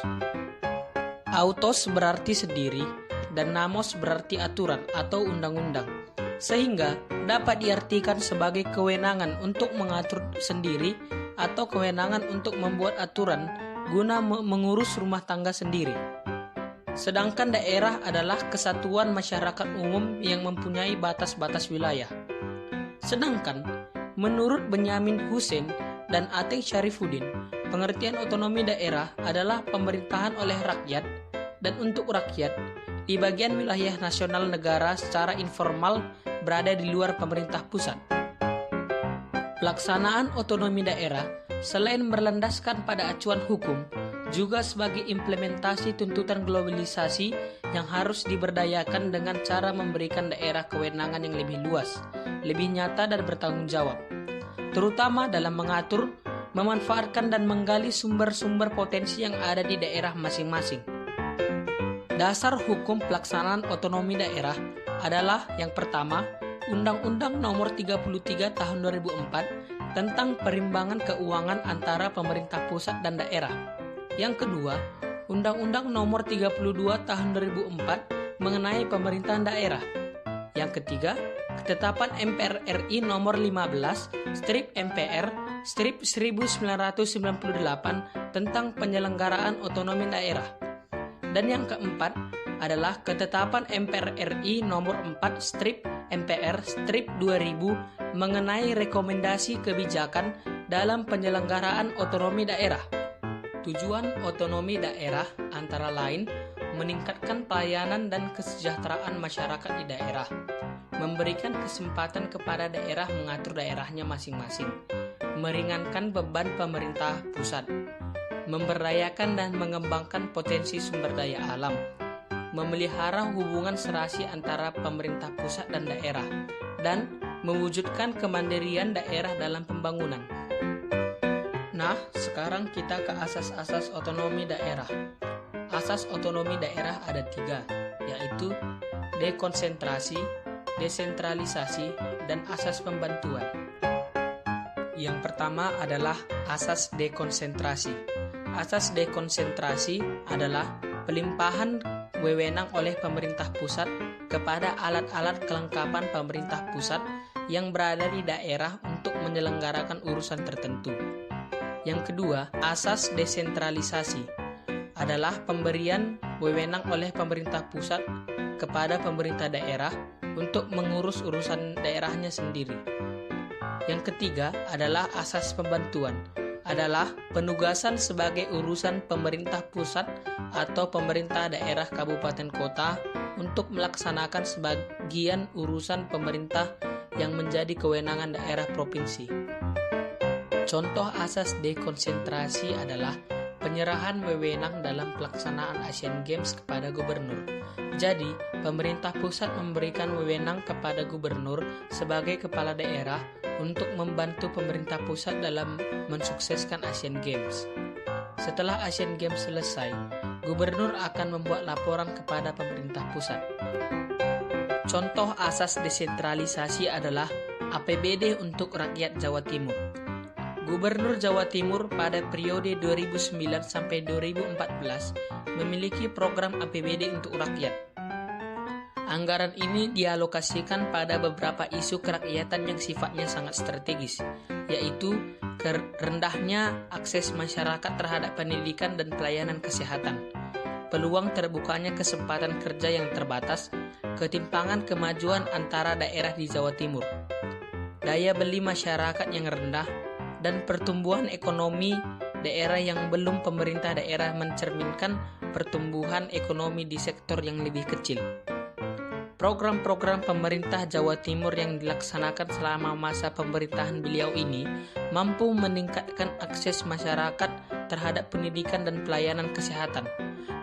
Autos berarti sendiri, dan namos berarti aturan atau undang-undang, sehingga dapat diartikan sebagai kewenangan untuk mengatur sendiri atau kewenangan untuk membuat aturan guna mengurus rumah tangga sendiri. Sedangkan daerah adalah kesatuan masyarakat umum yang mempunyai batas-batas wilayah. Sedangkan menurut Benyamin Hussein dan Ateng Syarifuddin, pengertian otonomi daerah adalah pemerintahan oleh rakyat dan untuk rakyat di bagian wilayah nasional negara secara informal berada di luar pemerintah pusat. Pelaksanaan otonomi daerah selain berlandaskan pada acuan hukum, juga sebagai implementasi tuntutan globalisasi yang harus diberdayakan dengan cara memberikan daerah kewenangan yang lebih luas, lebih nyata dan bertanggung jawab, terutama dalam mengatur, memanfaatkan dan menggali sumber-sumber potensi yang ada di daerah masing-masing. Dasar hukum pelaksanaan otonomi daerah adalah yang pertama, Undang-Undang Nomor 33 Tahun 2004 tentang perimbangan keuangan antara pemerintah pusat dan daerah. Yang kedua, Undang-Undang Nomor 32 Tahun 2004 mengenai pemerintahan daerah. Yang ketiga, Ketetapan MPR RI Nomor 15/MPR/1998 tentang penyelenggaraan otonomi daerah. Dan yang keempat adalah Ketetapan MPR RI Nomor 4/MPR/2000 mengenai rekomendasi kebijakan dalam penyelenggaraan otonomi daerah. Tujuan otonomi daerah antara lain meningkatkan pelayanan dan kesejahteraan masyarakat di daerah, memberikan kesempatan kepada daerah mengatur daerahnya masing-masing, meringankan beban pemerintah pusat, memberdayakan dan mengembangkan potensi sumber daya alam, memelihara hubungan serasi antara pemerintah pusat dan daerah, dan mewujudkan kemandirian daerah dalam pembangunan. Nah, sekarang kita ke asas-asas otonomi daerah. Asas otonomi daerah ada 3, yaitu dekonsentrasi, desentralisasi, dan asas pembantuan. Yang pertama adalah asas dekonsentrasi. Asas dekonsentrasi adalah pelimpahan wewenang oleh pemerintah pusat kepada alat-alat kelengkapan pemerintah pusat yang berada di daerah untuk menyelenggarakan urusan tertentu. Yang kedua, asas desentralisasi adalah pemberian wewenang oleh pemerintah pusat kepada pemerintah daerah untuk mengurus urusan daerahnya sendiri. Yang ketiga adalah asas pembantuan, adalah penugasan sebagai urusan pemerintah pusat atau pemerintah daerah kabupaten kota untuk melaksanakan sebagian urusan pemerintah yang menjadi kewenangan daerah provinsi. Contoh asas dekonsentrasi adalah penyerahan wewenang dalam pelaksanaan Asian Games kepada gubernur. Jadi, pemerintah pusat memberikan wewenang kepada gubernur sebagai kepala daerah untuk membantu pemerintah pusat dalam mensukseskan Asian Games. Setelah Asian Games selesai, gubernur akan membuat laporan kepada pemerintah pusat. Contoh asas desentralisasi adalah APBD untuk rakyat Jawa Timur. Gubernur Jawa Timur pada periode 2009 sampai 2014 memiliki program APBD untuk rakyat. Anggaran ini dialokasikan pada beberapa isu kerakyatan yang sifatnya sangat strategis, yaitu rendahnya akses masyarakat terhadap pendidikan dan pelayanan kesehatan, peluang terbukanya kesempatan kerja yang terbatas, ketimpangan kemajuan antara daerah di Jawa Timur, daya beli masyarakat yang rendah, dan pertumbuhan ekonomi daerah yang belum pemerintah daerah mencerminkan pertumbuhan ekonomi di sektor yang lebih kecil. Program-program pemerintah Jawa Timur yang dilaksanakan selama masa pemerintahan beliau ini mampu meningkatkan akses masyarakat terhadap pendidikan dan pelayanan kesehatan,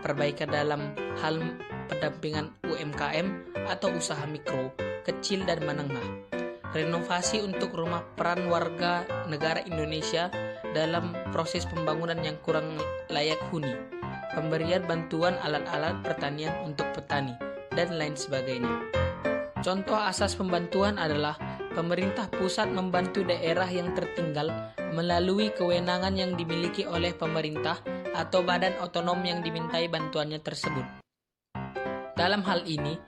perbaikan dalam hal pendampingan UMKM atau usaha mikro, kecil dan menengah, renovasi untuk rumah peran warga negara Indonesia dalam proses pembangunan yang kurang layak huni, pemberian bantuan alat-alat pertanian untuk petani, dan lain sebagainya. Contoh asas pembantuan adalah pemerintah pusat membantu daerah yang tertinggal melalui kewenangan yang dimiliki oleh pemerintah atau badan otonom yang dimintai bantuannya tersebut. Dalam hal ini,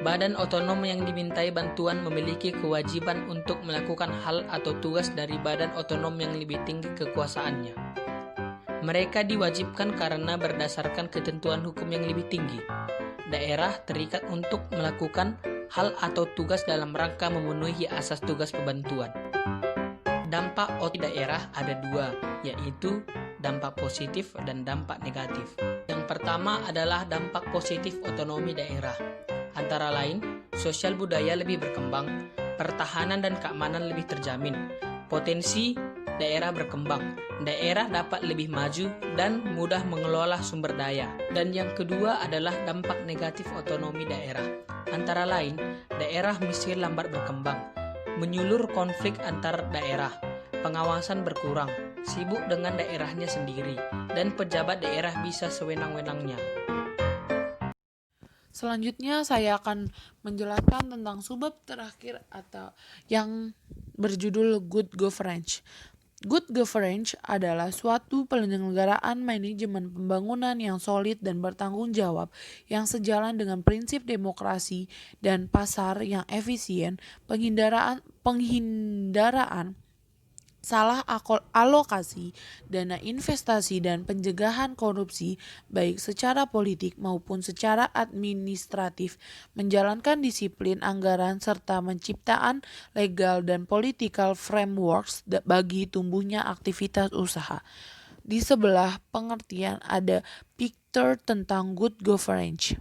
badan otonom yang dimintai bantuan memiliki kewajiban untuk melakukan hal atau tugas dari badan otonom yang lebih tinggi kekuasaannya. Mereka diwajibkan karena berdasarkan ketentuan hukum yang lebih tinggi. Daerah terikat untuk melakukan hal atau tugas dalam rangka memenuhi asas tugas pembantuan. Dampak otonomi daerah ada dua, yaitu dampak positif dan dampak negatif. Yang pertama adalah dampak positif otonomi daerah. Antara lain, sosial budaya lebih berkembang, pertahanan dan keamanan lebih terjamin, potensi daerah berkembang, daerah dapat lebih maju dan mudah mengelola sumber daya. Dan yang kedua adalah dampak negatif otonomi daerah. Antara lain, daerah mesti lambat berkembang, menyulur konflik antar daerah, pengawasan berkurang, sibuk dengan daerahnya sendiri, dan pejabat daerah bisa sewenang-wenangnya. Selanjutnya saya akan menjelaskan tentang subbab terakhir atau yang berjudul Good Governance. Good governance adalah suatu penyelenggaraan manajemen pembangunan yang solid dan bertanggung jawab yang sejalan dengan prinsip demokrasi dan pasar yang efisien, penghindaraan salah alokasi dana investasi dan pencegahan korupsi baik secara politik maupun secara administratif, menjalankan disiplin anggaran serta menciptakan legal dan political frameworks bagi tumbuhnya aktivitas usaha. Di sebelah pengertian ada picture tentang good governance.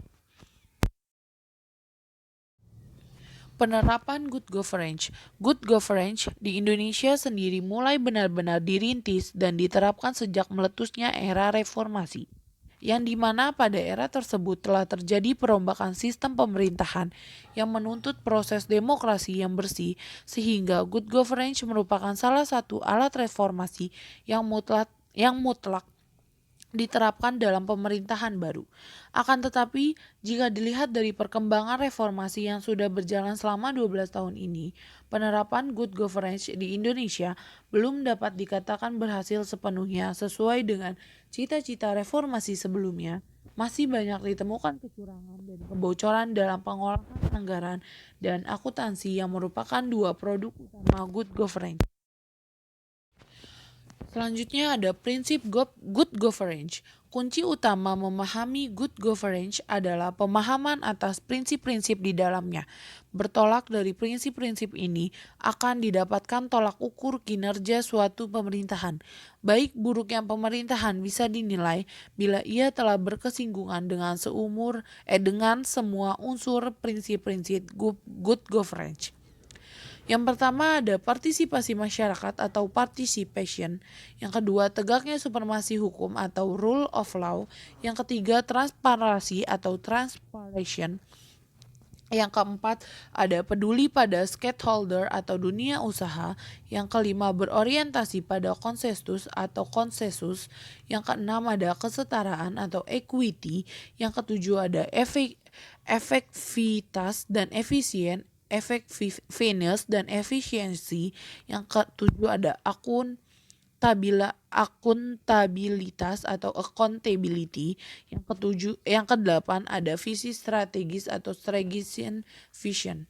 Penerapan good governance. Good governance di Indonesia sendiri mulai benar-benar dirintis dan diterapkan sejak meletusnya era reformasi, yang dimana pada era tersebut telah terjadi perombakan sistem pemerintahan yang menuntut proses demokrasi yang bersih, sehingga good governance merupakan salah satu alat reformasi yang mutlak diterapkan dalam pemerintahan baru. Akan tetapi, jika dilihat dari perkembangan reformasi yang sudah berjalan selama 12 tahun ini, penerapan good governance di Indonesia belum dapat dikatakan berhasil sepenuhnya sesuai dengan cita-cita reformasi sebelumnya. masih banyak ditemukan kecurangan dan kebocoran dalam pengolahan anggaran dan akuntansi yang merupakan dua produk utama good governance. Selanjutnya ada prinsip good governance. Kunci utama memahami good governance adalah pemahaman atas prinsip-prinsip di dalamnya. Bertolak dari prinsip-prinsip ini akan didapatkan tolak ukur kinerja suatu pemerintahan. Baik buruknya pemerintahan bisa dinilai bila ia telah berkesinggungan dengan semua unsur prinsip-prinsip good governance. Yang pertama ada partisipasi masyarakat atau participation. Yang kedua tegaknya supremasi hukum atau rule of law. Yang ketiga transparansi atau transparation. Yang keempat ada peduli pada stakeholder atau dunia usaha. Yang kelima berorientasi pada konsensus atau konsensus. Yang keenam ada kesetaraan atau equity. Yang ketujuh ada efektivitas dan effectiveness dan efisiensi. Yang ketujuh ada akuntabilitas atau accountability. Yang kedelapan ada visi strategis atau strategic vision.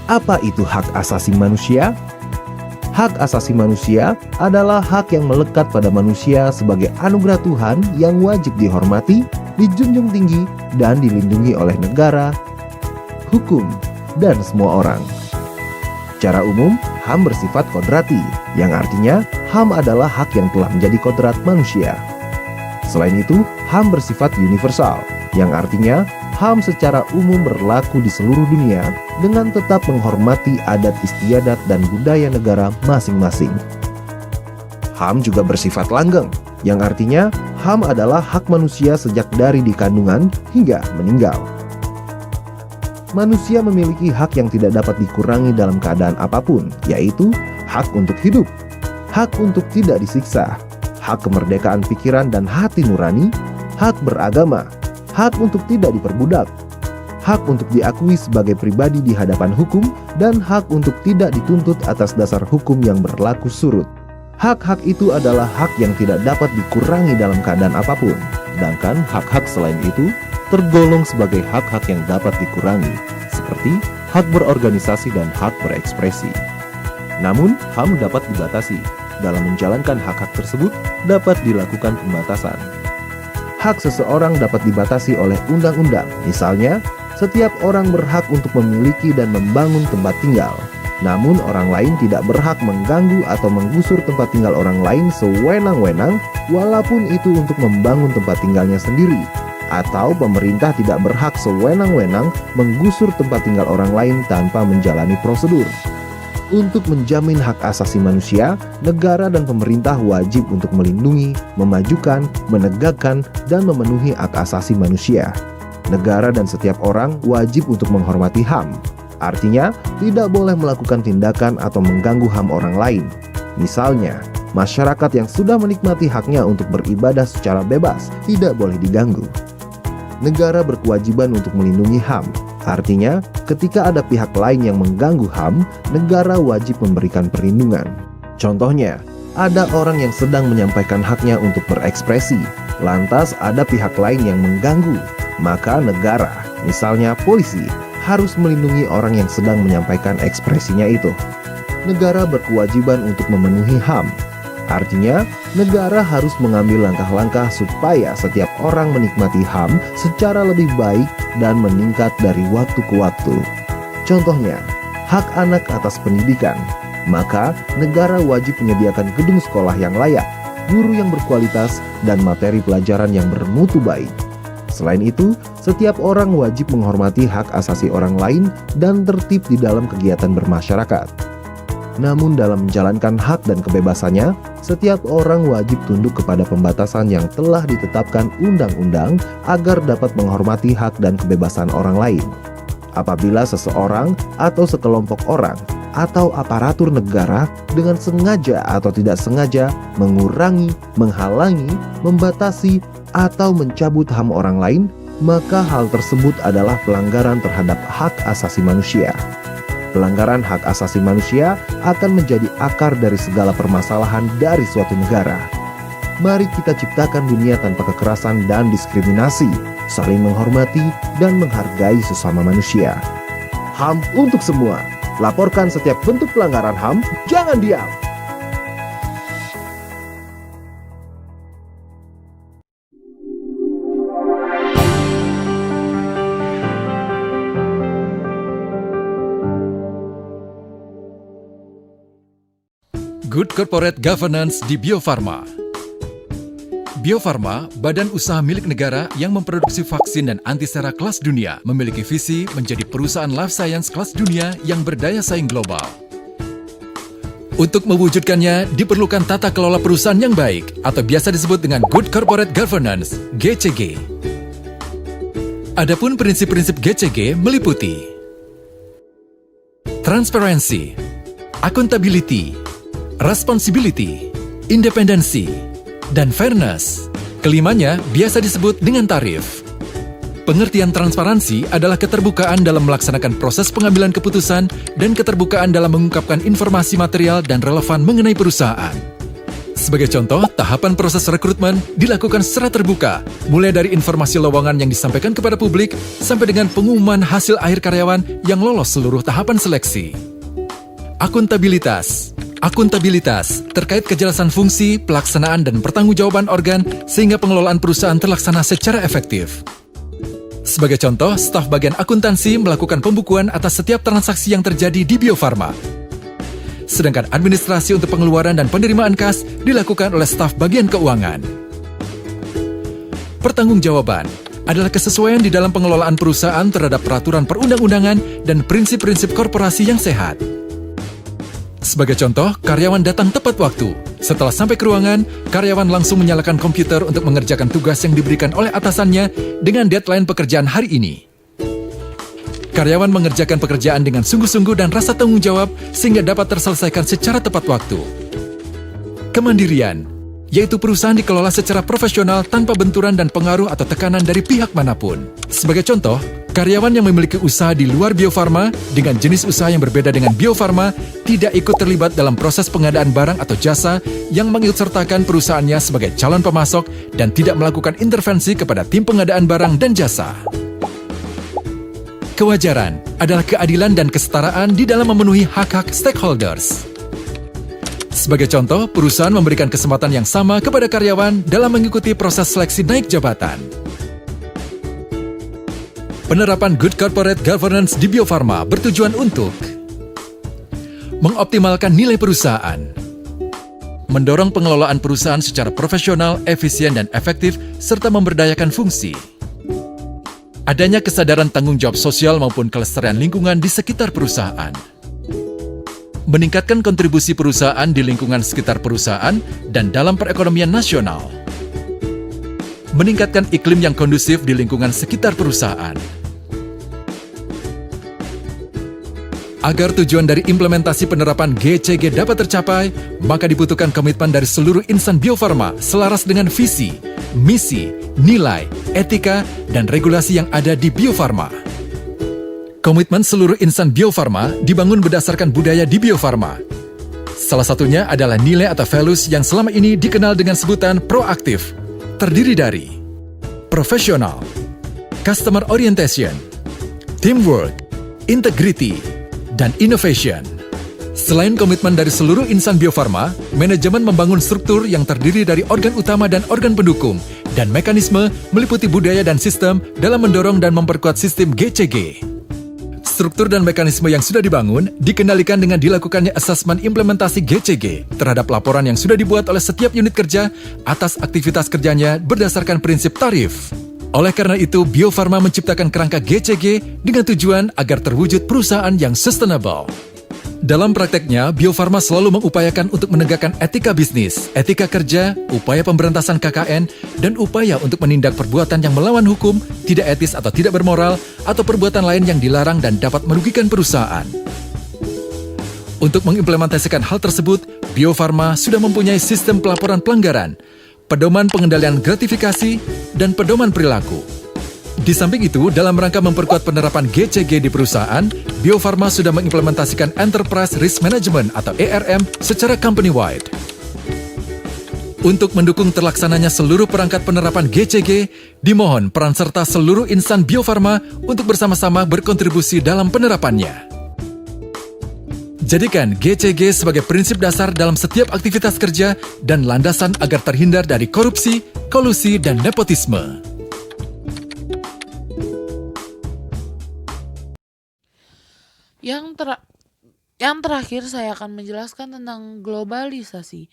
Apa itu hak asasi manusia? Hak asasi manusia adalah hak yang melekat pada manusia sebagai anugerah Tuhan yang wajib dihormati, dijunjung tinggi, dan dilindungi oleh negara, hukum, dan semua orang. Secara umum, HAM bersifat kodrati, yang artinya HAM adalah hak yang telah menjadi kodrat manusia. Selain itu, HAM bersifat universal, yang artinya HAM secara umum berlaku di seluruh dunia dengan tetap menghormati adat istiadat dan budaya negara masing-masing. HAM juga bersifat langgeng, yang artinya HAM adalah hak manusia sejak dari dikandungan hingga meninggal. Manusia memiliki hak yang tidak dapat dikurangi dalam keadaan apapun, yaitu hak untuk hidup, hak untuk tidak disiksa, hak kemerdekaan pikiran dan hati nurani, hak beragama, hak untuk tidak diperbudak, hak untuk diakui sebagai pribadi di hadapan hukum, dan hak untuk tidak dituntut atas dasar hukum yang berlaku surut. Hak-hak itu adalah hak yang tidak dapat dikurangi dalam keadaan apapun, sedangkan hak-hak selain itu tergolong sebagai hak-hak yang dapat dikurangi, seperti hak berorganisasi dan hak berekspresi. Namun, HAM dapat dibatasi. Dalam menjalankan hak-hak tersebut, dapat dilakukan pembatasan. Hak seseorang dapat dibatasi oleh undang-undang. Misalnya, setiap orang berhak untuk memiliki dan membangun tempat tinggal. Namun orang lain tidak berhak mengganggu atau menggusur tempat tinggal orang lain sewenang-wenang, walaupun itu untuk membangun tempat tinggalnya sendiri. Atau pemerintah tidak berhak sewenang-wenang menggusur tempat tinggal orang lain tanpa menjalani prosedur. Untuk menjamin hak asasi manusia, negara dan pemerintah wajib untuk melindungi, memajukan, menegakkan, dan memenuhi hak asasi manusia. Negara dan setiap orang wajib untuk menghormati HAM. Artinya, tidak boleh melakukan tindakan atau mengganggu HAM orang lain. Misalnya, masyarakat yang sudah menikmati haknya untuk beribadah secara bebas tidak boleh diganggu. Negara berkewajiban untuk melindungi HAM. Artinya, ketika ada pihak lain yang mengganggu HAM, negara wajib memberikan perlindungan. Contohnya, ada orang yang sedang menyampaikan haknya untuk berekspresi, lantas ada pihak lain yang mengganggu, maka negara, misalnya polisi, harus melindungi orang yang sedang menyampaikan ekspresinya itu. Negara berkewajiban untuk memenuhi HAM. Artinya, negara harus mengambil langkah-langkah supaya setiap orang menikmati HAM secara lebih baik dan meningkat dari waktu ke waktu. Contohnya, hak anak atas pendidikan. Maka, negara wajib menyediakan gedung sekolah yang layak, guru yang berkualitas, dan materi pelajaran yang bermutu baik. Selain itu, setiap orang wajib menghormati hak asasi orang lain dan tertib di dalam kegiatan bermasyarakat. Namun dalam menjalankan hak dan kebebasannya, setiap orang wajib tunduk kepada pembatasan yang telah ditetapkan undang-undang agar dapat menghormati hak dan kebebasan orang lain. Apabila seseorang atau sekelompok orang atau aparatur negara dengan sengaja atau tidak sengaja mengurangi, menghalangi, membatasi, atau mencabut HAM orang lain, maka hal tersebut adalah pelanggaran terhadap hak asasi manusia. Pelanggaran hak asasi manusia akan menjadi akar dari segala permasalahan dari suatu negara. Mari kita ciptakan dunia tanpa kekerasan dan diskriminasi, saling menghormati dan menghargai sesama manusia. HAM untuk semua. Laporkan setiap bentuk pelanggaran HAM, jangan diam. Good Corporate Governance di Bio Farma. Bio Farma, badan usaha milik negara yang memproduksi vaksin dan antisera kelas dunia, memiliki visi menjadi perusahaan life science kelas dunia yang berdaya saing global. Untuk mewujudkannya, diperlukan tata kelola perusahaan yang baik, atau biasa disebut dengan Good Corporate Governance, GCG. Adapun prinsip-prinsip GCG meliputi transparency, accountability, responsibility, independensi, dan fairness. Kelimanya biasa disebut dengan tarif. Pengertian transparansi adalah keterbukaan dalam melaksanakan proses pengambilan keputusan dan keterbukaan dalam mengungkapkan informasi material dan relevan mengenai perusahaan. Sebagai contoh, tahapan proses rekrutmen dilakukan secara terbuka, mulai dari informasi lowongan yang disampaikan kepada publik sampai dengan pengumuman hasil akhir karyawan yang lolos seluruh tahapan seleksi. Akuntabilitas terkait kejelasan fungsi, pelaksanaan, dan pertanggungjawaban organ sehingga pengelolaan perusahaan terlaksana secara efektif. Sebagai contoh, staf bagian akuntansi melakukan pembukuan atas setiap transaksi yang terjadi di Bio Farma. Sedangkan administrasi untuk pengeluaran dan penerimaan kas dilakukan oleh staf bagian keuangan. Pertanggungjawaban adalah kesesuaian di dalam pengelolaan perusahaan terhadap peraturan perundang-undangan dan prinsip-prinsip korporasi yang sehat. Sebagai contoh, karyawan datang tepat waktu. Setelah sampai ke ruangan, karyawan langsung menyalakan komputer untuk mengerjakan tugas yang diberikan oleh atasannya dengan deadline pekerjaan hari ini. Karyawan mengerjakan pekerjaan dengan sungguh-sungguh dan rasa tanggung jawab sehingga dapat terselesaikan secara tepat waktu. Kemandirian, yaitu perusahaan dikelola secara profesional tanpa benturan dan pengaruh atau tekanan dari pihak manapun. Sebagai contoh, karyawan yang memiliki usaha di luar Bio Farma dengan jenis usaha yang berbeda dengan Bio Farma tidak ikut terlibat dalam proses pengadaan barang atau jasa yang mengikutsertakan perusahaannya sebagai calon pemasok dan tidak melakukan intervensi kepada tim pengadaan barang dan jasa. Kewajaran adalah keadilan dan kesetaraan di dalam memenuhi hak-hak stakeholders. Sebagai contoh, perusahaan memberikan kesempatan yang sama kepada karyawan dalam mengikuti proses seleksi naik jabatan. Penerapan Good Corporate Governance di Bio Farma bertujuan untuk mengoptimalkan nilai perusahaan, mendorong pengelolaan perusahaan secara profesional, efisien, dan efektif, serta memberdayakan fungsi. Adanya kesadaran tanggung jawab sosial maupun kelestarian lingkungan di sekitar perusahaan. Meningkatkan kontribusi perusahaan di lingkungan sekitar perusahaan dan dalam perekonomian nasional. Meningkatkan iklim yang kondusif di lingkungan sekitar perusahaan. Agar tujuan dari implementasi penerapan GCG dapat tercapai, maka dibutuhkan komitmen dari seluruh insan Bio Farma selaras dengan visi, misi, nilai, etika, dan regulasi yang ada di Bio Farma. Komitmen seluruh insan Bio Farma dibangun berdasarkan budaya di Bio Farma. Salah satunya adalah nilai atau values yang selama ini dikenal dengan sebutan proaktif, terdiri dari profesional, customer orientation, teamwork, integrity, dan innovation. Selain komitmen dari seluruh insan Bio Farma, manajemen membangun struktur yang terdiri dari organ utama dan organ pendukung, dan mekanisme meliputi budaya dan sistem dalam mendorong dan memperkuat sistem GCG. Struktur dan mekanisme yang sudah dibangun dikendalikan dengan dilakukannya asesmen implementasi GCG terhadap laporan yang sudah dibuat oleh setiap unit kerja atas aktivitas kerjanya berdasarkan prinsip tarif. Oleh karena itu, Bio Farma menciptakan kerangka GCG dengan tujuan agar terwujud perusahaan yang sustainable. Dalam prakteknya, Bio Farma selalu mengupayakan untuk menegakkan etika bisnis, etika kerja, upaya pemberantasan KKN, dan upaya untuk menindak perbuatan yang melawan hukum, tidak etis atau tidak bermoral, atau perbuatan lain yang dilarang dan dapat merugikan perusahaan. Untuk mengimplementasikan hal tersebut, Bio Farma sudah mempunyai sistem pelaporan pelanggaran, pedoman pengendalian gratifikasi, dan pedoman perilaku. Di samping itu, dalam rangka memperkuat penerapan GCG di perusahaan, Bio Farma sudah mengimplementasikan Enterprise Risk Management atau ERM secara company-wide. Untuk mendukung terlaksananya seluruh perangkat penerapan GCG, dimohon peran serta seluruh insan Bio Farma untuk bersama-sama berkontribusi dalam penerapannya. Jadikan GCG sebagai prinsip dasar dalam setiap aktivitas kerja dan landasan agar terhindar dari korupsi, kolusi, dan nepotisme. Yang terakhir saya akan menjelaskan tentang globalisasi.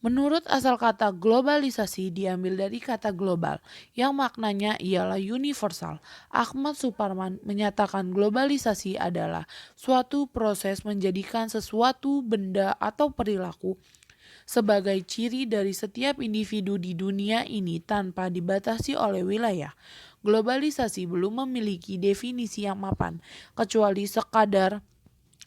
Menurut asal kata globalisasi diambil dari kata global, yang maknanya ialah universal. Ahmad Suparman menyatakan globalisasi adalah suatu proses menjadikan sesuatu benda atau perilaku sebagai ciri dari setiap individu di dunia ini tanpa dibatasi oleh wilayah. Globalisasi belum memiliki definisi yang mapan, kecuali sekadar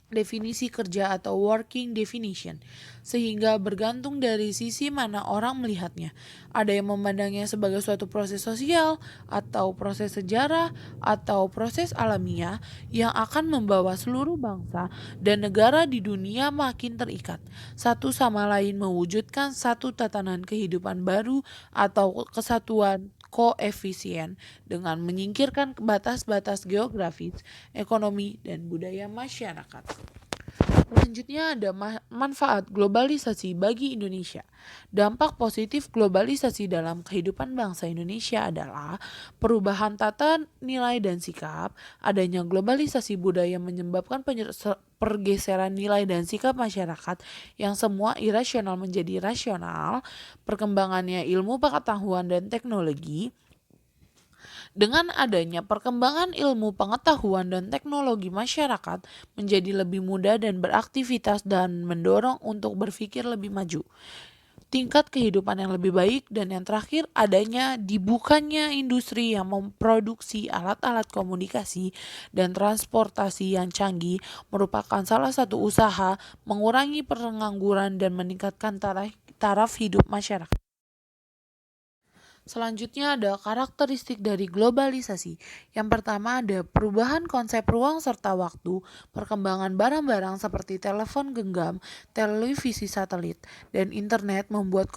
definisi kerja atau working definition, sehingga bergantung dari sisi mana orang melihatnya. Ada yang memandangnya sebagai suatu proses sosial, atau proses sejarah, atau proses alamiah yang akan membawa seluruh bangsa dan negara di dunia makin terikat, satu sama lain mewujudkan satu tatanan kehidupan baru atau kesatuan koefisien dengan menyingkirkan batas-batas geografis, ekonomi, dan budaya masyarakat. Selanjutnya ada manfaat globalisasi bagi Indonesia. Dampak positif globalisasi dalam kehidupan bangsa Indonesia adalah perubahan tata nilai dan sikap. Adanya globalisasi budaya menyebabkan pergeseran nilai dan sikap masyarakat yang semua irasional menjadi rasional. Perkembangannya ilmu pengetahuan dan teknologi. Dengan adanya perkembangan ilmu pengetahuan dan teknologi, masyarakat menjadi lebih mudah dan beraktivitas dan mendorong untuk berpikir lebih maju. Tingkat kehidupan yang lebih baik, dan yang terakhir adanya dibukanya industri yang memproduksi alat-alat komunikasi dan transportasi yang canggih merupakan salah satu usaha mengurangi pengangguran dan meningkatkan taraf hidup masyarakat. Selanjutnya ada karakteristik dari globalisasi. Yang pertama ada perubahan konsep ruang serta waktu, perkembangan barang-barang seperti telepon genggam, televisi satelit, dan internet membuat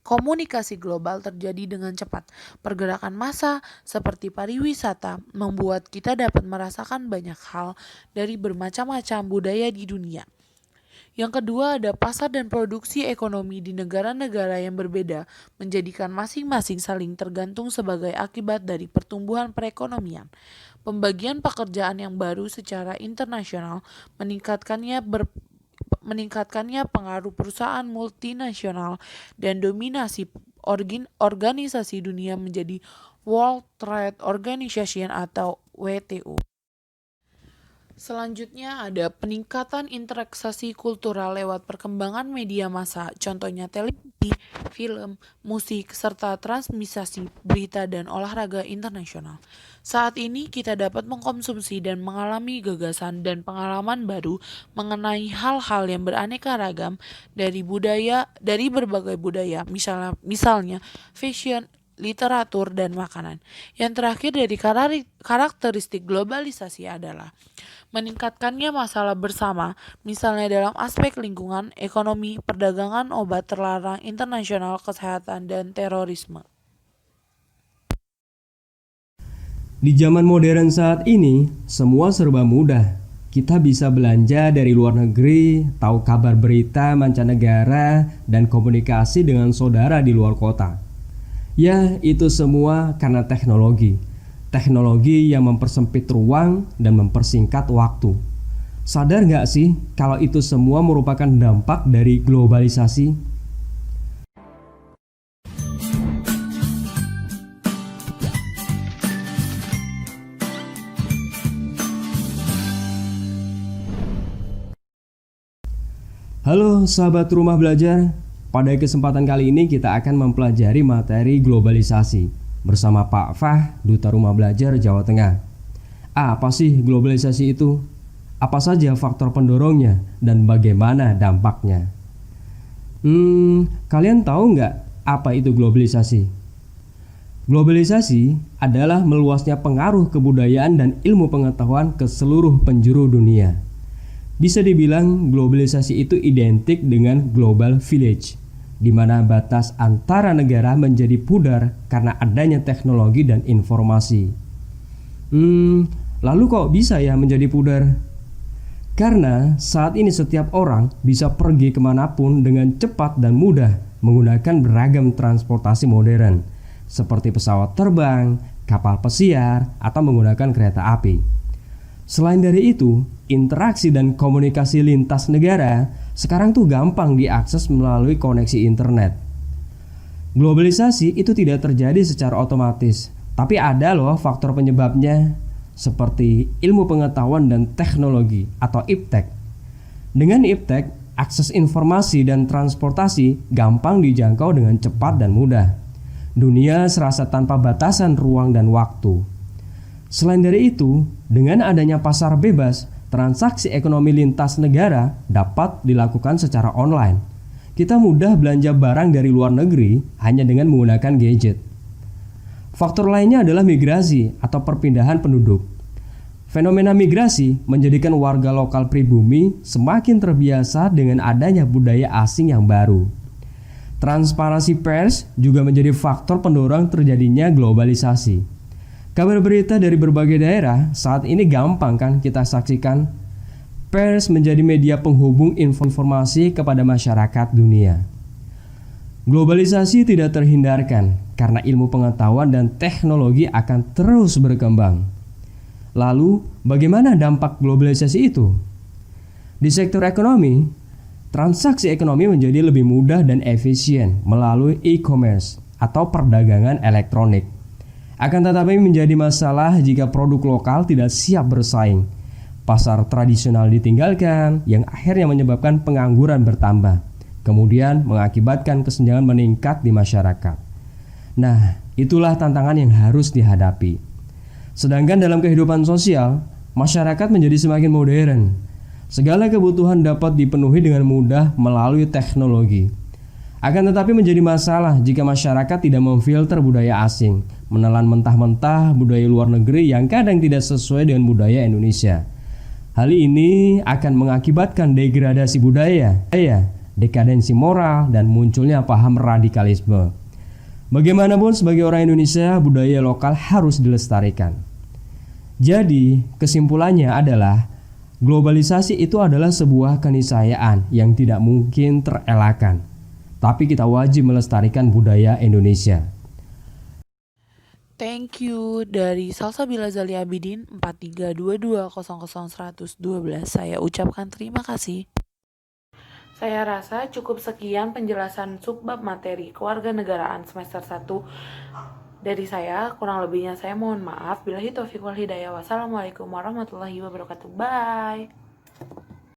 komunikasi global terjadi dengan cepat. Pergerakan massa seperti pariwisata membuat kita dapat merasakan banyak hal dari bermacam-macam budaya di dunia. Yang kedua ada pasar dan produksi ekonomi di negara-negara yang berbeda, menjadikan masing-masing saling tergantung sebagai akibat dari pertumbuhan perekonomian. Pembagian pekerjaan yang baru secara internasional meningkatkannya pengaruh perusahaan multinasional dan dominasi organisasi dunia menjadi World Trade Organization atau WTO. Selanjutnya ada peningkatan interaksi kultural lewat perkembangan media massa, contohnya televisi, film, musik, serta transmisi berita dan olahraga internasional. Saat ini kita dapat mengkonsumsi dan mengalami gagasan dan pengalaman baru mengenai hal-hal yang beraneka ragam dari berbagai budaya, misalnya fashion, literatur, dan makanan. Yang terakhir dari karakteristik globalisasi adalah meningkatkannya masalah bersama, misalnya dalam aspek lingkungan, ekonomi, perdagangan obat terlarang internasional, kesehatan, dan terorisme. Di zaman modern saat ini, semua serba mudah. Kita bisa belanja dari luar negeri, tahu kabar berita mancanegara, dan komunikasi dengan saudara di luar kota. Ya, itu semua karena teknologi. Teknologi yang mempersempit ruang dan mempersingkat waktu. Sadar nggak sih kalau itu semua merupakan dampak dari globalisasi? Halo sahabat rumah belajar. Pada kesempatan kali ini kita akan mempelajari materi globalisasi bersama Pak Fah, Duta Rumah Belajar Jawa Tengah. Apa sih globalisasi itu? Apa saja faktor pendorongnya dan bagaimana dampaknya? Kalian tahu nggak apa itu globalisasi? Globalisasi adalah meluasnya pengaruh kebudayaan dan ilmu pengetahuan ke seluruh penjuru dunia. Bisa dibilang globalisasi itu identik dengan global village. di mana batas antara negara menjadi pudar karena adanya teknologi dan informasi. Lalu kok bisa ya menjadi pudar? Karena saat ini setiap orang bisa pergi kemanapun dengan cepat dan mudah menggunakan beragam transportasi modern seperti pesawat terbang, kapal pesiar, atau menggunakan kereta api. Selain dari itu, interaksi dan komunikasi lintas negara sekarang tuh gampang diakses melalui koneksi internet. Globalisasi itu tidak terjadi secara otomatis, tapi ada loh faktor penyebabnya, seperti ilmu pengetahuan dan teknologi atau IPTEK. Dengan IPTEK, akses informasi dan transportasi gampang dijangkau dengan cepat dan mudah. Dunia serasa tanpa batasan ruang dan waktu. Selain dari itu, dengan adanya pasar bebas, transaksi ekonomi lintas negara dapat dilakukan secara online. Kita mudah belanja barang dari luar negeri hanya dengan menggunakan gadget. Faktor lainnya adalah migrasi atau perpindahan penduduk. Fenomena migrasi menjadikan warga lokal pribumi semakin terbiasa dengan adanya budaya asing yang baru. Transparansi pers juga menjadi faktor pendorong terjadinya globalisasi. Kabar berita dari berbagai daerah saat ini gampang kan kita saksikan. Pers menjadi media penghubung informasi kepada masyarakat dunia. Globalisasi tidak terhindarkan karena ilmu pengetahuan dan teknologi akan terus berkembang. Lalu, bagaimana dampak globalisasi itu? Di sektor ekonomi, transaksi ekonomi menjadi lebih mudah dan efisien melalui e-commerce atau perdagangan elektronik. Akan tetapi menjadi masalah jika produk lokal tidak siap bersaing. Pasar tradisional ditinggalkan yang akhirnya menyebabkan pengangguran bertambah, kemudian mengakibatkan kesenjangan meningkat di masyarakat. Nah, itulah tantangan yang harus dihadapi. Sedangkan dalam kehidupan sosial, masyarakat menjadi semakin modern. Segala kebutuhan dapat dipenuhi dengan mudah melalui teknologi. Akan tetapi menjadi masalah jika masyarakat tidak memfilter budaya asing, menelan mentah-mentah budaya luar negeri yang kadang tidak sesuai dengan budaya Indonesia. Hal ini akan mengakibatkan degradasi budaya, dekadensi moral, dan munculnya paham radikalisme. Bagaimanapun sebagai orang Indonesia, budaya lokal harus dilestarikan. Jadi, kesimpulannya adalah globalisasi itu adalah sebuah keniscayaan yang tidak mungkin terelakkan. Tapi kita wajib melestarikan budaya Indonesia. Thank you dari Salsabila Zali Abidin 4322001112. Saya ucapkan terima kasih. Saya rasa cukup sekian penjelasan subbab materi kewarganegaraan semester 1 dari saya. Kurang lebihnya saya mohon maaf. Billahi taufiq wal hidayah. Wassalamualaikum warahmatullahi wabarakatuh. Bye.